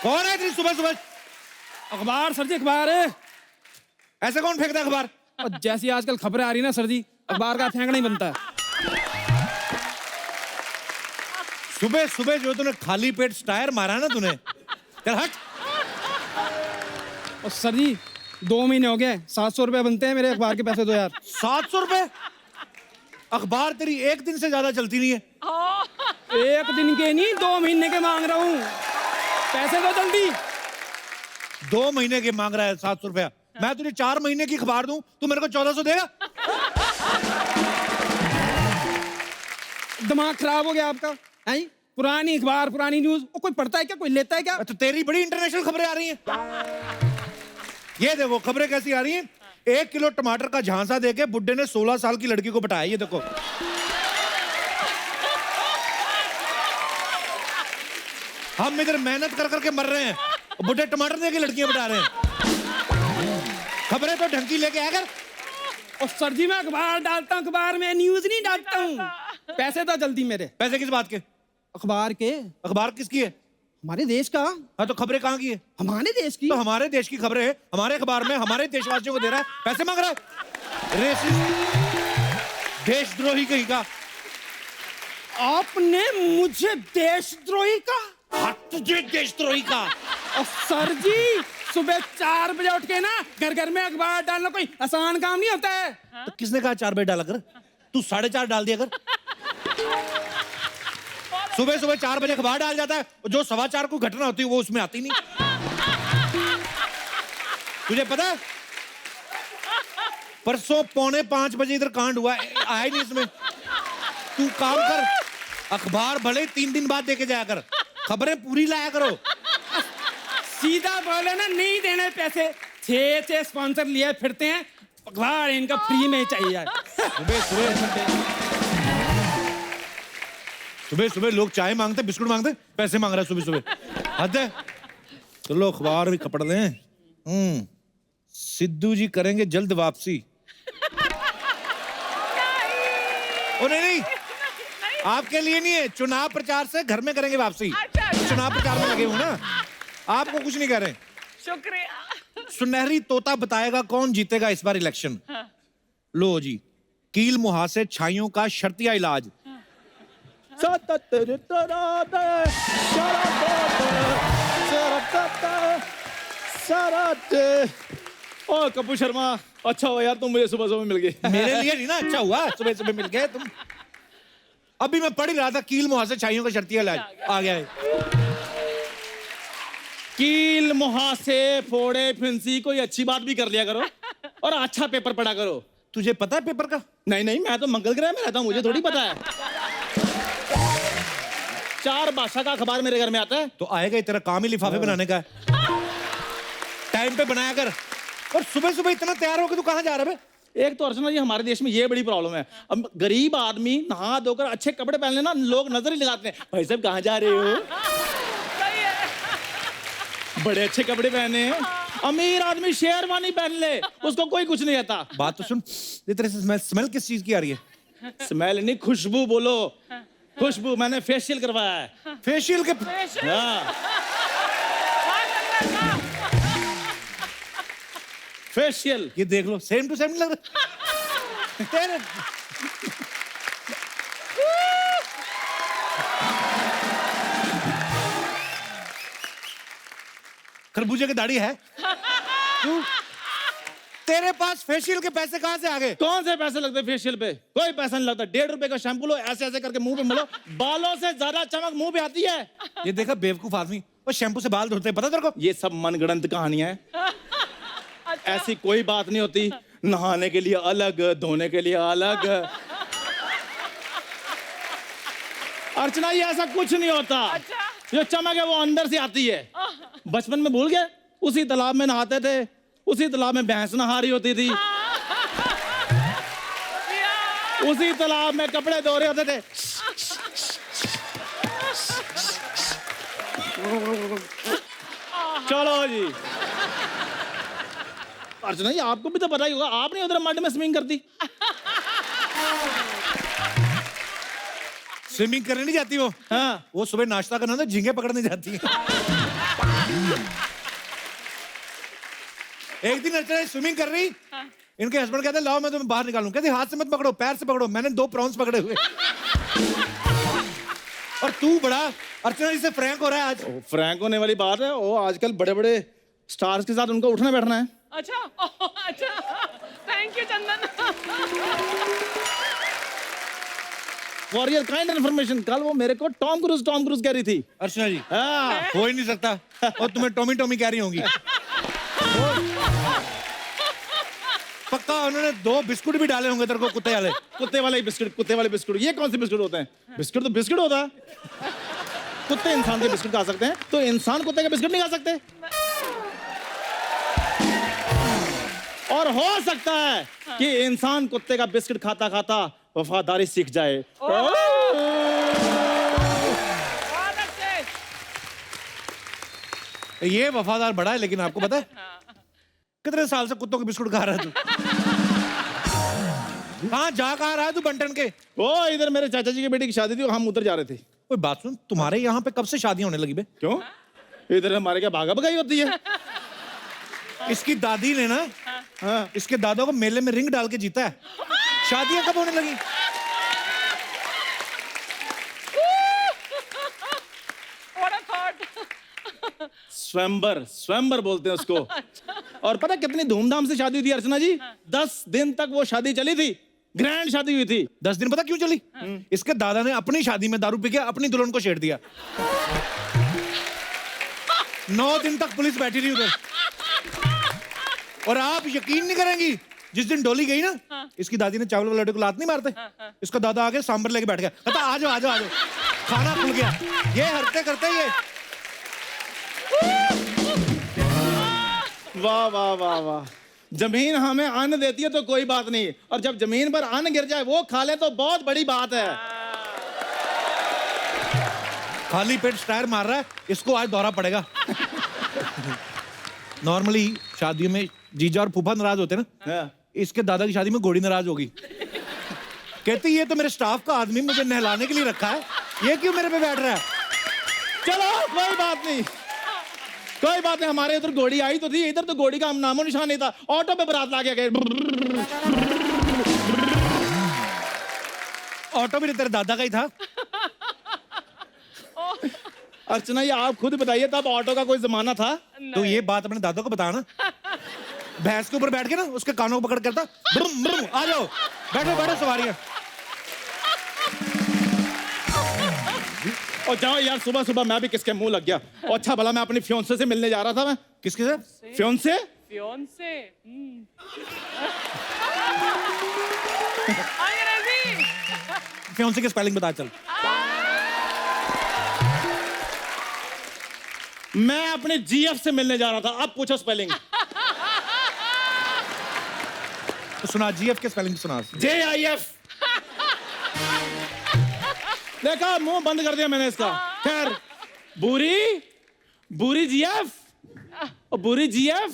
कौन है इतनी सुबह सुबह? अखबार सर जी, अखबार है। ऐसे कौन फेंकता है अखबार? और जैसी आजकल खबरें आ रही ना सर जी, अखबार का फेंकना ही बनता है। सुबह सुबह जो तूने खाली पेट स्टायर मारा ना तूने, चल हट। और सर जी 2 महीने हो गए, 700 रुपए बनते हैं मेरे अखबार के पैसे दो यार। 700 रुपए? अखबार तेरी एक दिन से ज्यादा चलती नहीं है। एक दिन के नहीं, 2 महीने के मांग रहा हूँ, पैसे दो जल्दी। 2 महीने के मांग रहा है 700 रुपया। मैं तुझे 4 महीने की अखबार दूं, तू मेरे को 1400 देगा? दिमाग खराब हो गया आपका है? पुरानी अखबार, पुरानी न्यूज, वो कोई पढ़ता है क्या, कोई लेता है क्या? तो तेरी बड़ी इंटरनेशनल खबरें आ रही हैं। ये देखो खबरें कैसी आ रही हैं। 1 किलो टमाटर का झांसा देके बुड्ढे ने 16 साल की लड़की को पटाया। ये देखो, हम इधर मेहनत कर करके मर रहे हैं, बुड्ढे टमाटर देके लड़कियां पटा रहे हैं। खबरें तो ढंग की लेके आया कर। और सर जी मैं अखबार डालता हूँ, अखबार में न्यूज नहीं डालता हूँ। पैसे दो जल्दी मेरे। पैसे किस बात के? अखबार के। अखबार किसकी है? हमारे देश का। हाँ तो खबरें कहाँ की है? हमारे देश की। तो हमारे देश की खबरें है, हमारे अखबार में हमारे देशवासियों को दे रहा है, पैसे मांग रहा है। रेसिस्ट, देशद्रोही कहीं का। आपने मुझे देशद्रोही का? हाँ, तुझे देशद्रोही का। और सर जी सुबह 4 बजे उठ के ना घर घर में अखबार डालना कोई आसान काम नहीं होता है। तो किसने कहा 4 बजे डाला कर? तू 4:30 डाल दिया कर। सुबह सुबह 4 बजे अखबार डाल जाता है, जो 4:15 को घटना होती है वो उसमें आती नहीं। तुझे पता है परसों 4:45 बजे इधर कांड हुआ, आया नहीं इसमें। तू काम कर, अखबार भले 3 दिन बाद देके जाया कर, खबरें पूरी लाया करो। सीधा बोले ना, नहीं देने पैसे। 6 स्पॉन्सर लिए फिरते हैं, अखबार इनका फ्री में चाहिए यार। सुबह सुबह लोग चाय मांगते, बिस्कुट मांगते, पैसे मांग रहा है सुबह सुबह। हद है। चलो अखबार भी खपड़ दें। सिद्धू जी करेंगे जल्द वापसी। ओ नहीं, आपके लिए नहीं है, चुनाव प्रचार से घर में करेंगे वापसी। चुनाव प्रचार में लगे हूं ना, आपको कुछ नहीं कह रहे। शुक्रिया। सुनहरी तोता बताएगा कौन जीतेगा इस बार इलेक्शन। लो जी, कील मुहासे छाइयों का शर्तिया इलाज। ओ कपूर शर्मा, अच्छा हुआ यार तुम मुझे सुबह सुबह मिल गए। मेरे लिए नहीं ना, अच्छा हुआ सुबह सुबह मिल गए तुम। अभी मैं पढ़ ही रहा था, कील मुहासे छाइयों का शर्तिया इलाज आ गया है। कील मुहासे फोड़े फिंसी, कोई अच्छी बात भी कर लिया करो और अच्छा पेपर पढ़ा करो। तुझे पता है पेपर का? नहीं नहीं, मैं तो मंगल ग्रह में रहता हूँ, मुझे थोड़ी पता है। 4 भाषा का अखबार मेरे घर में आता है। तो आएगा ही, तेरा काम ही लिफाफे बनाने का है। टाइम पे बनाया कर। और सुबह सुबह इतना तैयार होकर तू कहाँ जा रहा है? एक तो अर्चना जी हमारे देश में ये बड़ी प्रॉब्लम है, अब गरीब आदमी नहा धोकर अच्छे कपड़े पहन लेना, लोग नजर ही लगाते हैं, भाई साहब कहाँ जा रहे हो? बड़े अच्छे कपड़े पहने हैं। अमीर आदमी शेरवानी पहन ले, उसको कोई कुछ नहीं आता। बात तो सुन, ये तेरे से स्मेल किस चीज की आ रही है? स्मेल नहीं, खुशबू बोलो। खुशबू, मैंने फेशियल करवाया है। फेशियल के? हाँ, फेशियल। ये देख लो, सेम टू सेम लग रहा है तेरे। खरबूजे की दाढ़ी है? तेरे पास फेशियल के पैसे कहां से आ गए? कौन से पैसे लगते फेशियल पे? कोई पैसा नहीं लगता। 1.5 रुपए का शैम्पू लो, ऐसे ऐसे करके मुंह पे मलो, बालों से ज्यादा चमक मुंह पे आती है। ये देखा बेवकूफ आदमी, वो शैम्पू से बाल धोते हैं, पता तेरे को? ये सब मनगढ़ंत कहानियां हैं। ऐसी कोई बात नहीं होती। नहाने के लिए अलग, धोने के लिए अलग। अर्चना ये ऐसा कुछ नहीं होता। जो चमक है वो अंदर से आती है। बचपन में भूल गए, उसी तालाब में नहाते थे, उसी तालाब में भैंस नहा रही होती थी, उसी तालाब में कपड़े धो रहे होते थे। चलो जी। अर्चना जी आपको भी तो पता ही होगा, आपने उधर मड में स्विमिंग कर दी। स्विमिंग करने नहीं जाती वो। हाँ, वो सुबह नाश्ता करना था, झींगे पकड़ने जाती है। एक दिन अर्चना स्विमिंग कर रही, इनके हस्बैंड कहते लाओ मैं तुम्हें बाहर निकालूं, कहते हाथ से मत पकड़ो, पैर से पकड़ो। मैंने 2 प्रॉन्स पकड़े हुए। और तू बड़ा अर्चना जी से फ्रैंक हो रहा है आज। फ्रैंक होने वाली बात है, वो आजकल बड़े बड़े स्टार्स के साथ उनको उठना बैठना है। अच्छा अच्छा, thank you Chandan. For your kind information, कल वो मेरे को टॉम क्रूज कह रही थी। अर्चना जी हाँ। हो ही नहीं सकता, और तुम्हें टॉमी टॉमी कह रही होंगी। पक्का उन्होंने 2 बिस्कुट भी डाले होंगे तेरे को, कुत्ते वाले। कुत्ते वाले बिस्कुट। ये कौन से बिस्कुट होते हैं? बिस्कुट तो बिस्कुट होता है। कुत्ते इंसान के बिस्कुट खा सकते हैं, तो इंसान कुत्ते का बिस्कुट नहीं खा सकते। और हो सकता है कि इंसान कुत्ते का बिस्कुट खाता खाता वफादारी सीख जाए। बहुत अच्छे। ये वफादार बड़ा है, लेकिन आपको पता है कितने साल से कुत्तों के बिस्कुट खा रहा है तू? कहाँ जा कहाँ रहा है तू बंटन के? ओ इधर मेरे चाचा जी की बेटी की शादी थी, हम उधर जा रहे थे। कोई बात सुन, तुम्हारे यहाँ पे कब से शादियां होने लगी बे? क्यों? इधर हमारे क्या भागा भगाई होती है? इसकी दादी ने ना, हाँ। इसके दादा को मेले में रिंग डाल के जीता है। शादियां कब होने लगी? What a thought। स्वयंवर बोलते हैं उसको। और पता कितनी धूमधाम से शादी हुई थी अर्चना जी? 10 दिन तक वो शादी चली थी, ग्रैंड शादी हुई थी। 10 दिन पता क्यों चली? इसके दादा ने अपनी शादी में दारू पी के अपनी दुल्हन को छेड़ दिया। 9 दिन तक पुलिस बैठी रही उधर। और आप यकीन नहीं करेंगी, जिस दिन डोली गई ना, इसकी दादी ने चावल वाले को लात नहीं मारते, इसका दादा आके सांबर लेके बैठ गया, कहता आ जाओ आ जाओ आ जाओ, खाना खुल गया। ये हरकतें करते ये। वाह वाह वाह वाह। जमीन हमें अन्न देती है तो कोई बात नहीं, और जब जमीन पर अन्न गिर जाए वो खा ले तो बहुत बड़ी बात है। खाली पेट स्टायर मार रहा है, इसको आज दौरा पड़ेगा। नॉर्मली शादियों में जीजा और फूफा नाराज होते हैं ना, हाँ। इसके दादा की शादी में घोड़ी नाराज होगी। कहती ये तो मेरे स्टाफ का आदमी मुझे नहलाने के लिए रखा है, ये क्यों मेरे पे बैठ रहा है? चलो कोई बात नहीं, कोई बात नहीं। हमारे इधर घोड़ी आई तो थी, इधर तो घोड़ी का नामो निशान नहीं था। ऑटो पे बारात ला के गए। ऑटो भी तेरे दादा का ही था। अर्चना ये आप खुद बताइए, तब ऑटो का कोई जमाना था? तो ये बात अपने दादा को बताना। भैंस के ऊपर बैठ के ना उसके कानों को पकड़ करता, ब्रुम ब्रुम, आ जाओ बैठो बैठो सवारियां। और जाओ यार, सुबह सुबह मैं भी किसके मुंह लग गया। और अच्छा भला मैं अपनी फियोंसे से मिलने जा रहा था। मैं किसके साथ? फियोंसे। फियोंसे। अंग्रेजी। फियोंसे की स्पेलिंग बता चल। मैं अपने जीएफ से मिलने जा रहा था, अब पूछो स्पेलिंग। तो सुना, जीएफ के स्पेलिंग सुना। JIF। देखा, मुंह बंद कर दिया मैंने इसका। खैर, बुरी जीएफ और बुरी जीएफ।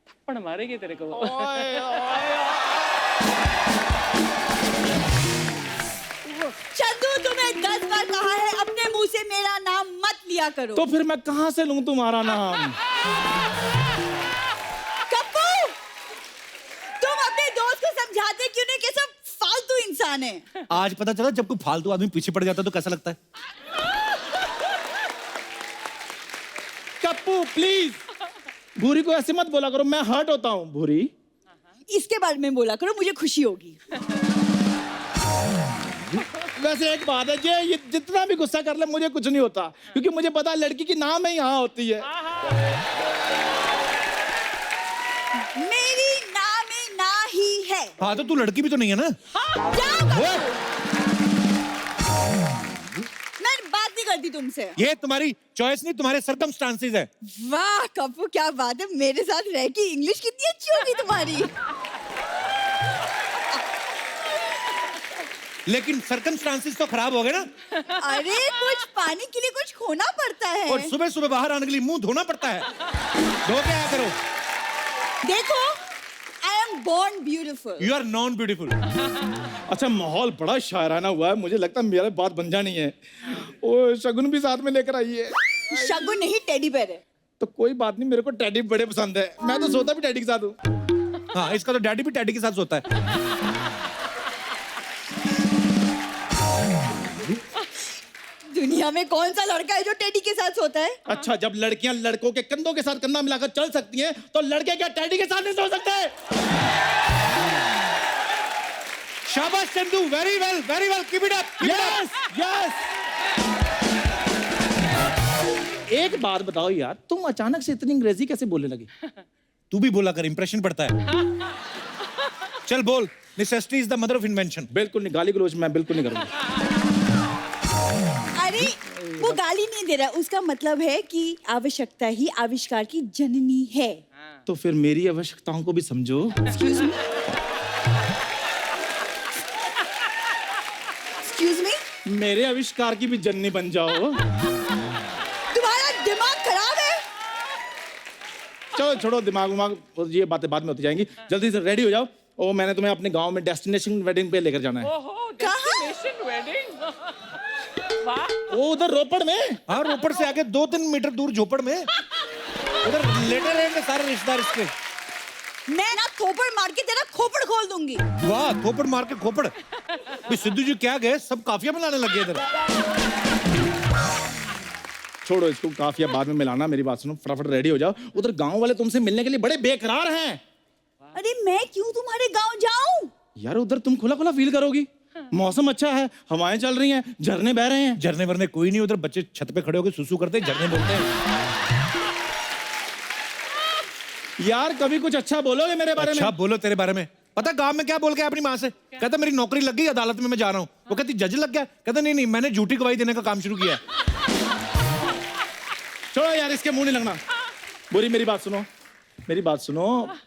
थप्पड़ मारेगी तेरे को। चंदू, तुम्हें 10 बार कहा है अपने मुंह से मेरा नाम मत लिया करो। तो फिर मैं कहां से लूं तुम्हारा नाम? कप्पू, तुम अपने दोस्त को समझाते क्यों नहीं कि सब फालतू इंसान है? आज पता चला जब कोई फालतू आदमी पीछे पड़ जाता है तो कैसा लगता है। कप्पू प्लीज, भूरी को ऐसे मत बोला करो, मैं हर्ट होता हूं। भूरी, इसके बारे में बोला करो, मुझे खुशी होगी। वैसे एक बात है, ये जितना भी गुस्सा कर ले मुझे कुछ नहीं होता, क्योंकि मुझे पता है लड़की की नाम ही यहाँ होती है। मेरी नाम में ना ही है। हाँ तो तू लड़की भी तो नहीं है ना। जाओ कप्पू। मैं बात नहीं करती तुमसे। ये तुम्हारी चॉइस नहीं, तुम्हारे सर्कमस्टांसेस है। वाह कप्पू, क्या बात है, मेरे साथ रह के इंग्लिश कितनी अच्छी होगी तुम्हारी। लेकिन सर्कमस्टांसेस तो खराब हो गए ना। अरे कुछ पाने के लिए कुछ खोना पड़ता है। और सुबह सुबह बाहर आने के लिए मुंह धोना पड़ता है। धो के आया करो। देखो, I am born beautiful. You are non beautiful. अच्छा, माहौल बड़ा शायराना हुआ है, मुझे लगता है मेरा बात बन जानी है। ओ शगुन भी साथ में लेकर आई है। शगुन नहीं, टेडी बेयर है। तो कोई बात नहीं, मेरे को टैडी बड़े पसंद है, मैं तो सोता भी टैडी के साथ हूँ। हाँ, इसका तो डैडी भी डैडी के साथ सोता है। दुनिया में कौन सा लड़का है जो टेडी के साथ सोता है? अच्छा, जब लड़कियां लड़कों के कंधों के साथ कंधा मिलाकर चल सकती हैं, तो लड़के क्या टैडी के साथ नहीं सो सकते? शाबाश Chandu, very well, keep it up. Yes yes. एक बात बताओ यार, तुम अचानक से इतनी अंग्रेजी कैसे बोलने लगी? तू भी बोला कर, इंप्रेशन पड़ता है। चल बोल, necessity is the mother of invention. बिल्कुल नहीं, गाली गलौज मैं बिल्कुल नहीं करूंगा। अरे वो गाली नहीं दे रहा, उसका मतलब है कि आवश्यकता ही आविष्कार की जननी है। तो फिर मेरी आवश्यकताओं को भी समझो। एक्सक्यूज मी, मेरे आविष्कार की भी जननी बन जाओ। तुम्हारा दिमाग खराब है। चलो छोड़ो दिमाग उमाग, ये बातें बाद में होती जाएंगी। जल्दी से रेडी हो जाओ। ओ, मैंने तुम्हें अपने गांव में डेस्टिनेशन वेडिंग पे लेकर जाना है। ओहो, कहाँ? Destination wedding. वाह। ओ, उधर रोपड़ में। हाँ, रोपड़ से आगे 2-3 मीटर दूर झोपड़ में, उधर लेटे रहेंगे सारे रिश्तेदार इसके। मैं ना थोपड़ मार के तेरा खोपड़ खोल दूंगी। वाह, थोपड़ मार के खोपड़। भी सिद्धू जी क्या गए, सब काफिया बनाने लग गए इधर। छोड़ो इसको, काफिया बाद में मिलाना। मेरी बात सुनो, फटाफट रेडी हो जाओ। उधर गांव वाले तुमसे मिलने के लिए बड़े बेकरार हैं। अरे मैं क्यों तुम्हारे गांव जाऊं? यार उधर तुम खुला खुला फील करोगी। मौसम अच्छा है, हवाएं चल रही हैं, झरने बह रहे हैं। झरने वरने कोई नहीं, उधर बच्चे छत पे खड़े होकर सुसु करते हैं, झरने बोलते हैं। यार कभी कुछ अच्छा बोलोगे मेरे बारे अच्छा में? बोलो तेरे बारे में। पता गांव में क्या बोल के अपनी माँ से कहता मेरी नौकरी लग गई, अदालत में मैं जा रहा हूँ। वो कहती जज लग गया, कहता नहीं मैंने झूठी गवाही देने का काम शुरू किया है। छोड़ो यार, इसके मुंह नहीं लगना। बुरी मेरी बात सुनो,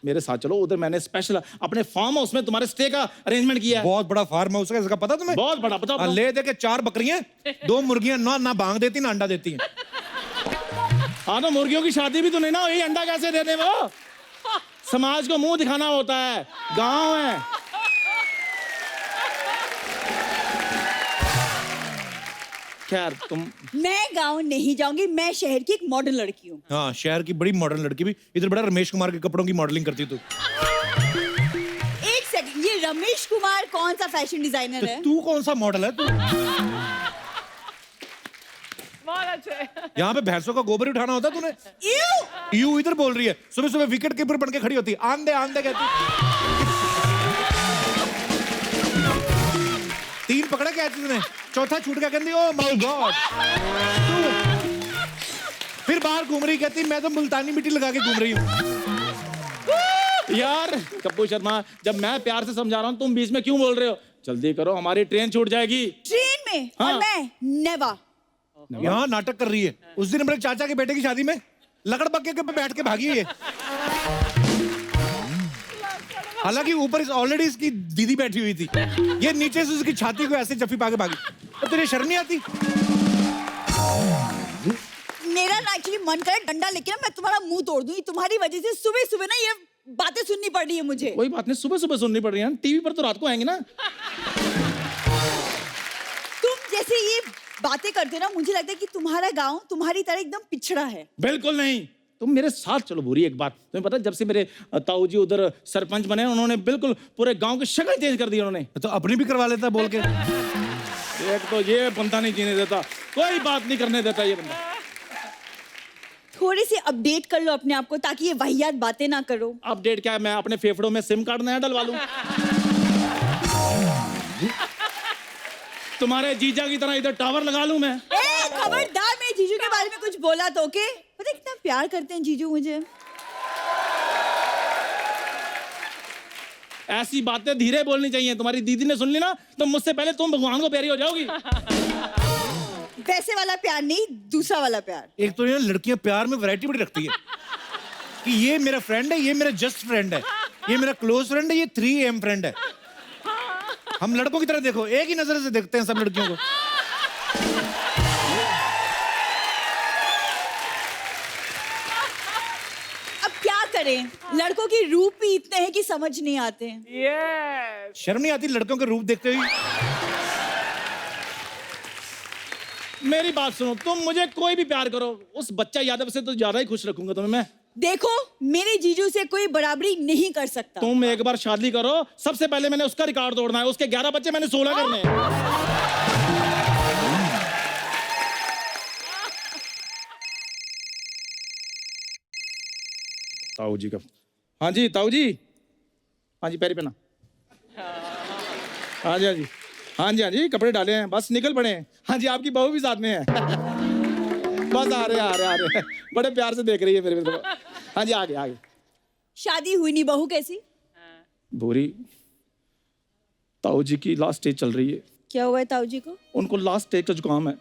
मेरे साथ चलो। उधर मैंने स्पेशल अपने फार्म हाउस में तुम्हारे स्टे का अरेंजमेंट किया है। बहुत बड़ा फार्म हाउस है, इसका पता तुम्हें? बहुत बड़ा। बताओ हाँ, ले दे के 4 बकरियां, 2 मुर्गियां, ना भांग देती ना अंडा देती हैं। हाँ, तो मुर्गियों की शादी भी तो नहीं ना हुई, अंडा कैसे दे दे वो? समाज को मुंह दिखाना होता है, गांव है। खैर तुम। मैं गांव नहीं जाऊंगी, मैं शहर की एक मॉडर्न लड़की हूँ। हाँ, शहर की बड़ी मॉडर्न लड़की भी। इधर बड़ा रमेश कुमार के कपड़ों की मॉडलिंग करती तू। एक सेकंड, ये रमेश कुमार कौन सा फैशन डिजाइनर है? तू कौन सा मॉडल है तू? बहुत अच्छे। यहाँ पे भैंसों का गोबर उठाना होता है तूने? यू इधर बोल रही है, सुबह सुबह विकेट कीपर बन के खड़ी होती है, आंदे कहती। 3 पकड़ा क्या तूने, चौथा छूट गया, कहती ओ माय गॉड। फिर बाहर घूम रही, कहती मैं तो मुल्तानी मिट्टी लगा के घूम रही हूँ। यार कप्पू शर्मा, जब मैं प्यार से समझा रहा हूँ तुम बीच में क्यों बोल रहे हो? जल्दी करो, हमारी ट्रेन छूट जाएगी। ट्रेन में? हाँ। और मैं नेवा। यहाँ नाटक कर रही है। उस दिन मेरे चाचा के बेटे की शादी में लकड़ पक्के के पे बैठ के भागी है। हालांकि ऊपर ऑलरेडी इसकी दीदी बैठी हुई थी, ये नीचे से उसकी छाती को ऐसे जफ्फी पाके भागी। तो तुझे शर्म नहीं आती? मेरा ना एक्चुअली मन करे डंडा लेके ना मैं तुम्हारा मुंह तोड़ दूंगी। तुम्हारी वजह से सुबह सुबह ना ये बातें सुननी पड़ रही है मुझे। कोई बात नहीं, सुबह सुबह सुननी पड़ रही है, टीवी पर तो रात को आएंगे ना। तुम जैसे ये बातें करते हो ना, मुझे लगता है कि तुम्हारा गांव तुम्हारी तरह एकदम पिछड़ा है। बिल्कुल नहीं, तुम मेरे साथ चलो। बुरी एक बात तुम्हें पता है, जब से मेरे ताऊ जी उधर सरपंच बने, उन्होंने बिल्कुल पूरे गांव की शक्ल चेंज कर दी उन्होंने। तो अपनी भी करवा लेता बोल के। एक तो ये बंदा नहीं जीने देता, कोई बात नहीं करने देता ये बंदा। थोड़ी सी अपडेट कर लो अपने आप को, ताकि ये वाहियात बातें ना करो। अपडेट क्या है, मैं अपने फेफड़ों में सिम कार्ड नया डलवा लूं। तुम्हारे जीजा की तरह इधर टावर लगा लूं मैं। खबरदार, मैं जीजू के बारे में कुछ बोला तो ओके? पता है कितना प्यार करते हैं जीजू मुझे। ऐसी बातें धीरे बोलनी चाहिए। तुम्हारी दीदी ने सुन ली ना तो मुझसे पहले तुम भगवान को प्यारी हो जाओगी। वैसे वाला प्यार नहीं, दूसरा वाला प्यार। एक तो ये लड़कियां प्यार में वैरायटी बड़ी रखती है कि ये मेरा फ्रेंड है, ये मेरा जस्ट फ्रेंड है, ये मेरा क्लोज फ्रेंड है, ये 3M फ्रेंड है। हम लड़कों की तरह देखो, एक ही नजर से देखते हैं सब लड़कियों को। अब क्या करें, लड़कों के रूप भी इतने हैं कि समझ नहीं आते हैं। Yes. शर्म नहीं आती लड़कों के रूप देखते हुए? मेरी बात सुनो, तुम मुझे कोई भी प्यार करो, उस बच्चा यादव से तो ज्यादा ही खुश रखूंगा तुम्हें मैं। देखो मेरे जीजू से कोई बराबरी नहीं कर सकता। तुम एक बार शादी करो, सबसे पहले मैंने उसका रिकॉर्ड तोड़ना है। उसके 11 बच्चे, मैंने 16 करने हैं। ताऊ जी का। हाँ जी ताऊ जी, हाँ जी पैरी पहना। हाँ जी हाँ जी हाँ जी हाँ जी, कपड़े डाले हैं, बस निकल पड़े हैं। हाँ जी, आपकी बहू भी साथ में है। बस आ रहे बड़े प्यार से देख रही है मेरे को। हाँ जी, आगे आगे। शादी हुई नहीं, बहू कैसी? भूरी, ताऊ जी की लास्ट स्टेज चल रही है। क्या हुआ है ताऊ जी को? उनको लास्ट स्टेज का जुकाम है।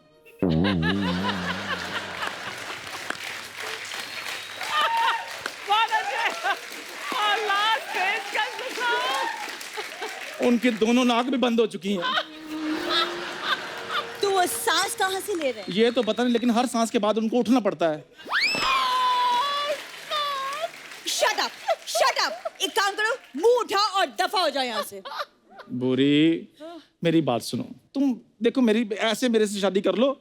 बहुत अच्छे। और लास्ट स्टेज का जुकाम। उनकी दोनों नाक भी बंद हो चुकी हैं। तो वो सांस कहाँ से ले रहे हैं? ये तो पता नहीं, लेकिन हर सांस के बाद उनको उठना पड़ता है। Shut up, shut up. एक काम करो, मुंह उठाओ और दफा हो जाओ यहाँ से। बुरी, मेरी बात सुनो। तुम देखो, मेरे से शादी कर लो,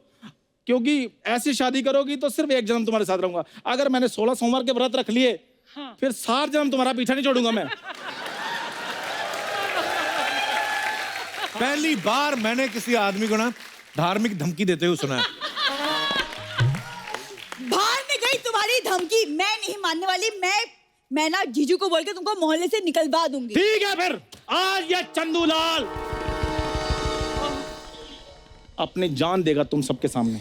क्योंकि ऐसे शादी करोगी तो सिर्फ एक जन्म तुम्हारे साथ रहूंगा। अगर मैंने 16 सोमवार के व्रत रख लिए, फिर 7 जन्म तुम्हारा पीछा नहीं छोड़ूंगा मैं। पहली बार मैंने किसी आदमी को ना धार्मिक धमकी देते हुए सुना है। बाहर में गई तुम्हारी धमकी, मैं नहीं मानने वाली। मैं ना जीजू को बोल के तुमको मोहल्ले से निकलवा दूंगी। ठीक है, फिर आज ये चंदूलाल अपनी जान देगा तुम सबके सामने।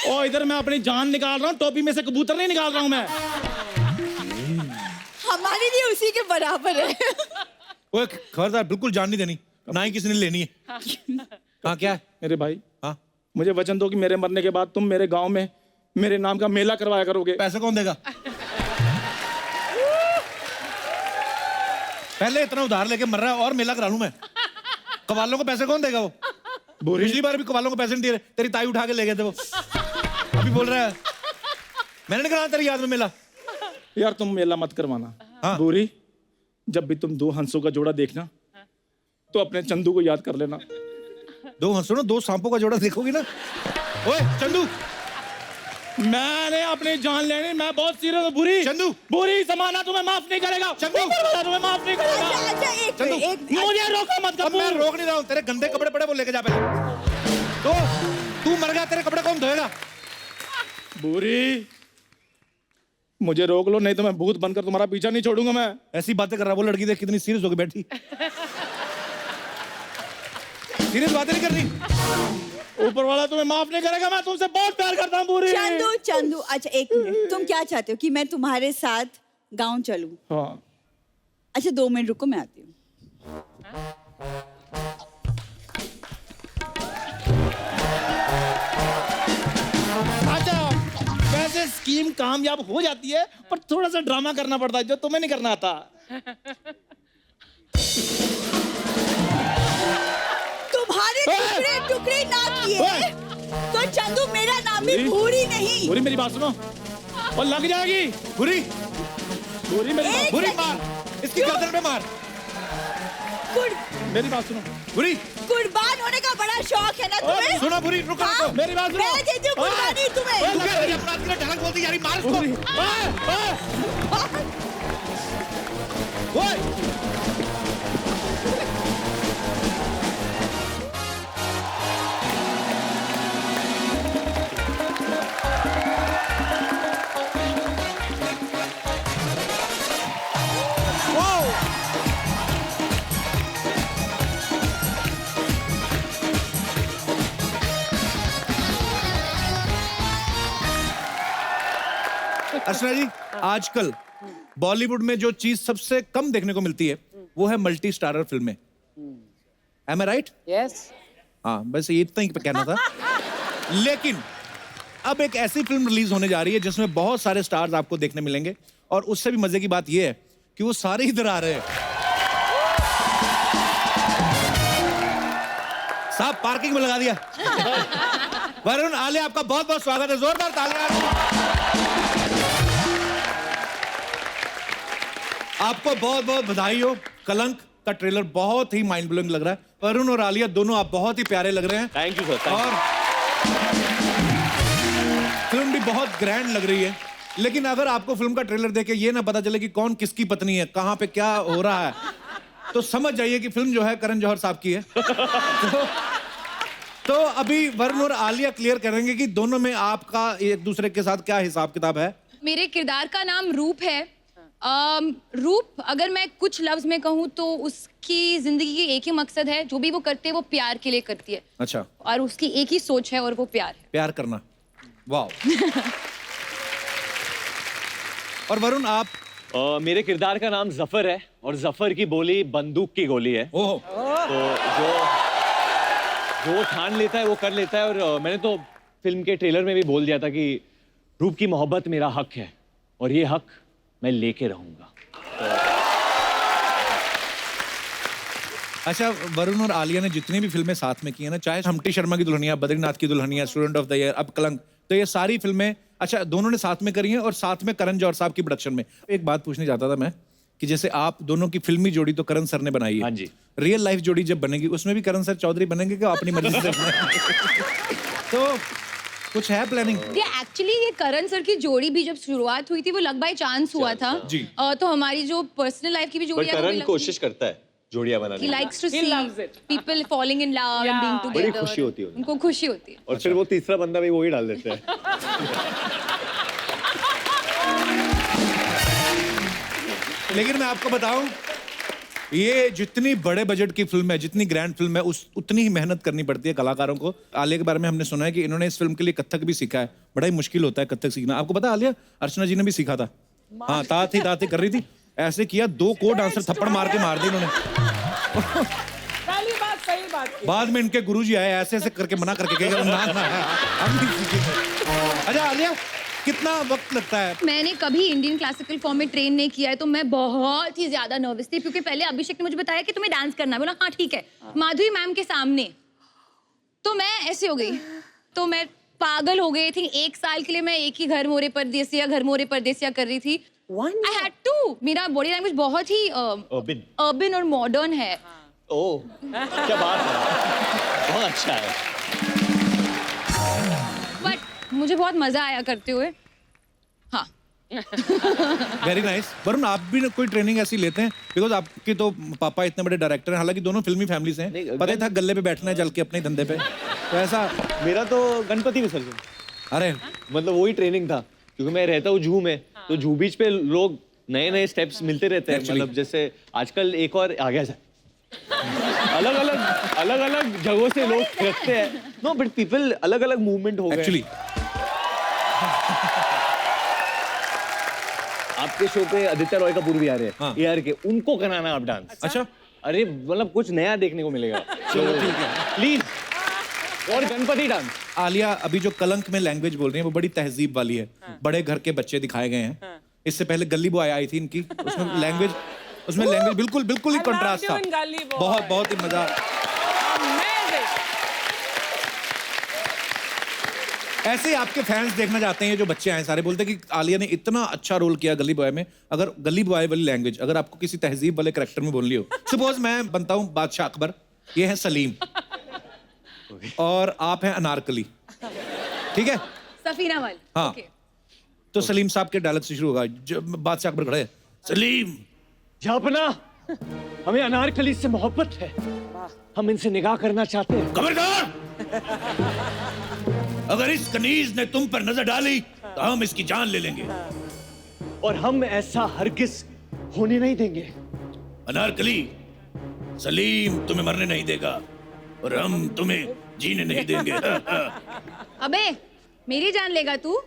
ओ, इधर मैं अपनी जान निकाल रहा हूँ, टोपी में से कबूतर नहीं निकाल रहा हूँ मैं। हमारे लिए उसी के बराबर है। ओए खबरदार, बिल्कुल जान नहीं देनी, ना ही किसी ने लेनी है। कहाँ क्या है? मेरे भाई, हाँ, मुझे वचन दो कि मेरे मरने के बाद तुम मेरे गांव में मेरे नाम का मेला करवाया करोगे। पैसे कौन देगा? पहले इतना उधार लेके मर रहा है और मेला करा लूं मैं? कवालों को पैसे कौन देगा? वो पिछली बार भी कवालों को पैसे नहीं दे रहे, तेरी ताई उठा के ले गए थे वो। अभी बोल रहा है मैंने नहीं कराया तेरी याद में मेला। यार तुम मेला मत करवाना। हाँ। बुरी, जब भी तुम 2 हंसों का जोड़ा देखना तो अपने चंदू को याद कर लेना। 2 हंसों ना 2 सांपों का जोड़ा देखोगी ना। ओए चंदू, मैंने अपनी जान लेनी, मैं बहुत सीरियस हूँ। बुरी, चंदू, बुरी जमाना तुम्हें माफ नहीं करेगा। चंदू, तुम्हें माफ नहीं करेगा। अच्छा, एक चंदू, मिनट, एक मुझे रोको मत अब मैं कपूर। रोक नहीं रहा हूँ। तेरे गंदे कपड़े पड़े वो लेके जा पहले। तो तू मर गया, तेरे कपड़े कौन धोएगा? बुरी, मुझे रोक लो, नहीं तो मैं भूत बनकर तुम्हारा पीछा नहीं छोड़ूंगा मैं। ऐसी बातें कर रहा, वो लड़की देख कितनी सीरियस होकर बैठी। सीरियस बातें नहीं करनी। ऊपर वाला तुम्हें माफ नहीं करेगा। मैं तुमसे बहुत प्यार करता हूँ बुरी। चंदू, अच्छा एक मिनट, तुम क्या चाहते हो कि मैं तुम्हारे साथ गांव चलूं? हाँ। अच्छा 2 मिनट रुको, मैं आती हूँ। अच्छा, वैसे स्कीम कामयाब हो जाती है, पर थोड़ा सा ड्रामा करना पड़ता है जो तुम्हें नहीं करना आता। तुम्हारे टुकड़े टुकड़े ना किए तो चंदू मेरा नाम भी भूरी नहीं। बुरी, मेरी बात सुनो, और लग जाएगी। बुरी, बुरी मेरी बात, बुरी मार, इसकी गर्दन पे मार। मेरी बात सुनो। बुरी, कुर्बान होने का बड़ा शौक है ना तुम्हें? सुनो बुरी, रुको हाँ, रुको। मेरी बात सुनो। मैं देती हूँ कुर्बानी तुम्हें। ये अपराध के लिए ढलक बोलती यारी, मार इसको। ओए अर्चना जी, आजकल बॉलीवुड में जो चीज सबसे कम देखने को मिलती है वो है मल्टी स्टारर फिल्में। Am I right? Yes. हाँ, बस ये इतना ही कहना था। लेकिन अब एक ऐसी फिल्म रिलीज होने जा रही है जिसमें बहुत सारे स्टार्स आपको देखने मिलेंगे, और उससे भी मजे की बात ये है कि वो सारे इधर आ रहे हैं। साहब पार्किंग में लगा दिया। वरुण आले, आपका बहुत बहुत स्वागत है, जोरदार तालियां। आपको बहुत बहुत बधाई हो। कलंक का ट्रेलर बहुत ही माइंड ब्लोइंग लग रहा है। वरुण और आलिया दोनों आप बहुत ही प्यारे लग रहे हैं। Thank you sir. और फिल्म भी बहुत ग्रैंड लग रही है, लेकिन अगर आपको फिल्म का ट्रेलर देख के ये ना पता चले कि कौन किसकी पत्नी है, कहाँ पे क्या हो रहा है, तो समझ जाइए कि फिल्म जो है करण जौहर साहब की है। तो अभी वरुण और आलिया क्लियर करेंगे कि दोनों में आपका एक दूसरे के साथ क्या हिसाब किताब है। मेरे किरदार का नाम रूप है। रूप अगर मैं कुछ लफ्ज में कहूँ तो उसकी जिंदगी की एक ही मकसद है, जो भी वो करती है वो प्यार के लिए करती है। अच्छा। और उसकी एक ही सोच है और वो प्यार है। प्यार करना। वाह। और वरुण आप? मेरे किरदार का नाम जफर है और जफर की बोली बंदूक की गोली है। ओह। तो जो ठान लेता है वो कर लेता है। और मैंने तो फिल्म के ट्रेलर में भी बोल दिया था कि रूप की मोहब्बत मेरा हक है और ये हक मैं लेके रहूंगा। अच्छा, वरुण और आलिया ने जितनी भी फिल्में साथ में की है ना, चाहे हम्टी शर्मा की दुल्हनिया, बद्रीनाथ की Dulhania, student of the year, अब कलंक, तो ये सारी फिल्में अच्छा दोनों ने साथ में करी हैं और साथ में करण जौहर साहब की प्रोडक्शन में। एक बात पूछने चाहता था मैं कि जैसे आप दोनों की फिल्मी जोड़ी तो करण सर ने बनाई है। हाँ जी। रियल लाइफ जोड़ी जब बनेगी उसमें भी करण सर चौधरी बनेंगे कि अपनी मर्जी से? तो कुछ है प्लानिंग? ये एक्चुअली ये करण सर की जोड़ी भी जब शुरुआत हुई थी वो लक बाय चांस हुआ था जी। तो हमारी जो पर्सनल लाइफ की भी जोड़ी है, करण कोशिश करता है जोड़ियां बनाने he की। likes to He see loves it. people falling in love and being together. बड़ी खुशी होती है उन्हें। उनको खुशी होती है। और फिर वो तीसरा बंदा भी वही डाल देते हैं। लेकिन मैं आपको बताऊं, ये जितनी बड़े बजट की फिल्म है, जितनी ग्रैंड फिल्म है, उतनी ही मेहनत करनी पड़ती है कलाकारों को। आलिया के बारे में हमने सुना है कि इन्होंने इस फिल्म के लिए कथक भी सीखा है। बड़ा ही मुश्किल होता है कथक सीखना। आपको पता है आलिया, अर्चना जी ने भी सीखा था। हाँ, ताती कर रही थी, ऐसे किया, 2 को डांसर थप्पड़ मार के मार दी इन्होंने। पहली बात सही बात की। बाद में इनके गुरुजी आए, ऐसे ऐसे करके मना करके गए, ना हम नहीं सीखेंगे। अच्छा आलिया, कितना वक्त लगता है? मैंने कभी इंडियन क्लासिकल फॉर्म में ट्रेन नहीं किया है तो मैं बहुत ही ज्यादा नर्वस थी, क्योंकि पहले अभिषेक ने मुझे बताया कि तुम्हें डांस करना है। बोला हाँ ठीक है, माधुरी मैम के सामने। तो मैं ऐसे हो गई, तो मैं पागल हो गई थी। 1 साल के लिए मैं एक ही घर मोरे परदेसिया कर रही थी। I had to. मेरा बॉडी लैंग्वेज बहुत ही अर्बन और मॉडर्न है। ओह, क्या बात है, बहुत अच्छा है। बट मुझे बहुत मजा आया करते हुए। हाँ। Very nice. वरुण, आप भी कोई ट्रेनिंग ऐसी लेते हैं? बिकॉज आपके तो पापा इतने बड़े डायरेक्टर हैं, हालांकि दोनों फिल्मी फैमिली से हैं। पता ही था गले पे बैठना है जल के अपने धंधे पे, तो ऐसा? मेरा तो गणपति विसर्जन। अरे मतलब वही ट्रेनिंग था, क्योंकि मैं रहता हूँ जूहू में, तो जूहू बीच पे लोग नए स्टेप्स मिलते रहते हैं। मतलब जैसे आजकल एक और आ गया, अलग अलग जगहों से लोग रखते हैं। नो बट पीपल अलग मूवमेंट हो गए एक्चुअली। आपके शो पे आदित्य रॉय कपूर भी आ रहे हैं। हाँ। AR के, उनको कराना आप डांस। अच्छा। अरे मतलब कुछ नया देखने को मिलेगा। चलो ठीक है, प्लीज। और गणपति डांस। आलिया अभी जो कलंक में लैंग्वेज बोल रही है वो बड़ी तहजीब वाली है। बड़े घर के बच्चे दिखाए गए हैं। इससे पहले गली बॉय आई थी इनकी, उसमें लैंग्वेज बिल्कुल ही कंट्रास्ट था। बहुत ही मजा। ऐसे ही आपके फैंस देखना चाहते हैं, जो बच्चे आए सारे बोलते हैं कि आलिया ने इतना अच्छा रोल किया गली बॉय में। अगर गली बॉय वाली लैंग्वेज अगर आपको किसी तहजीब वाले कैरेक्टर में बोलनी हो, सपोज मैं बनता हूँ बादशाह अकबर, ये है सलीम, और आप हैं अनारकली, ठीक है? सफीना वाल। हाँ। Okay. तो सलीम साहब के डायलॉग से शुरू होगा। जब बादशाह अकबर खड़े, सलीम, जापना, हमें अनारकली से मोहब्बत है, हम इनसे निकाह करना चाहते हैं। खबरदार! अगर इस कनीज ने तुम पर नजर डाली तो हम इसकी जान ले लेंगे। और हम ऐसा हरगिज होने नहीं देंगे। अनारकली, सलीम तुम्हें मरने नहीं देगा और हम तुम्हें जीने नहीं देंगे। अबे मेरी जान लेगा तू?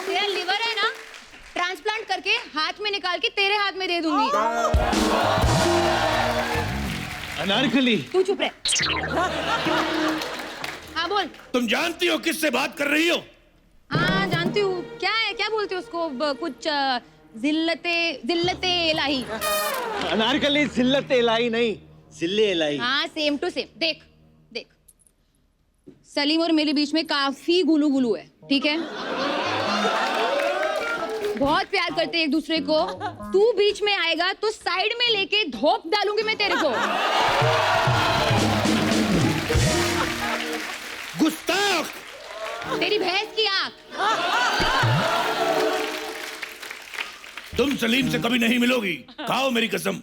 तेरा लिवर है ना, ट्रांसप्लांट करके हाथ में निकाल के तेरे हाथ में दे दूंगी। अनारकली, तू चुप रह। हाँ बोल। तुम जानती हो किससे बात कर रही हो? हाँ जानती हूँ। क्या है, क्या बोलते हो उसको? कुछ जिल्लते इलाही। अनारकली जिल्लत इलाही नहीं, जिल्ले इलाही। हाँ सेम टू सेम। देख देख, सलीम और मेरे बीच में काफी गुलू गुलू है, ठीक है? बहुत प्यार करते हैं एक दूसरे को। तू बीच में आएगा तो साइड में लेके धोप डालूंगी मैं तेरे को। गुस्ताख। तेरी भैंस की आंख। तुम सलीम से कभी नहीं मिलोगी, खाओ मेरी कसम।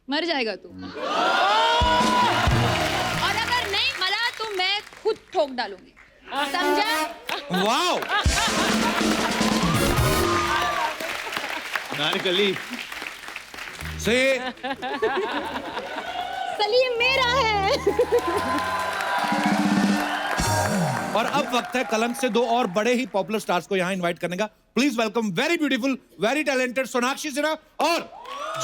मर जाएगा तू। और अगर नहीं मरा तो मैं खुद ठोक डालूंगी, समझा? वाओ। नारकली से सलीम मेरा है। और अब वक्त है कलंक से दो और बड़े ही पॉपुलर स्टार्स को यहाँ इनवाइट करने का। Please welcome very beautiful, very talented Sonakshi Sinha, और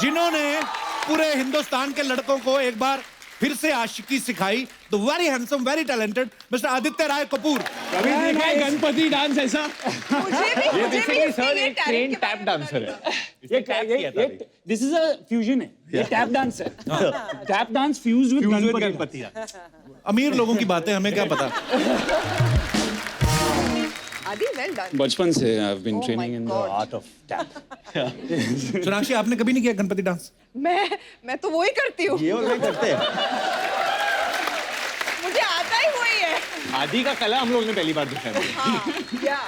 जिन्होंने पूरे हिंदुस्तान के लड़कों को एक बार फिर से आशिकी सिखाई, the very handsome, very talented mister Aditya Roy Kapur. कभी देखा है गणपति डांस ऐसा? बेसिकली सर एक ट्रेन टैप डांसर है। ये दिस इज अ फ्यूजन है, ये टैप डांस है। Tap dance fused with Ganpati. अमीर लोगों की बातें हमें क्या पता। आदि वेल डन। बचपन से I have been training in the art of tap. Sonakshi, आपने कभी नहीं किया गणपति डांस? मैं तो वो ही करती हूँ। ये और वही करते हैं। मुझे आता ही वही है। आदि का कला हम लोग ने पहली बार देखा है। या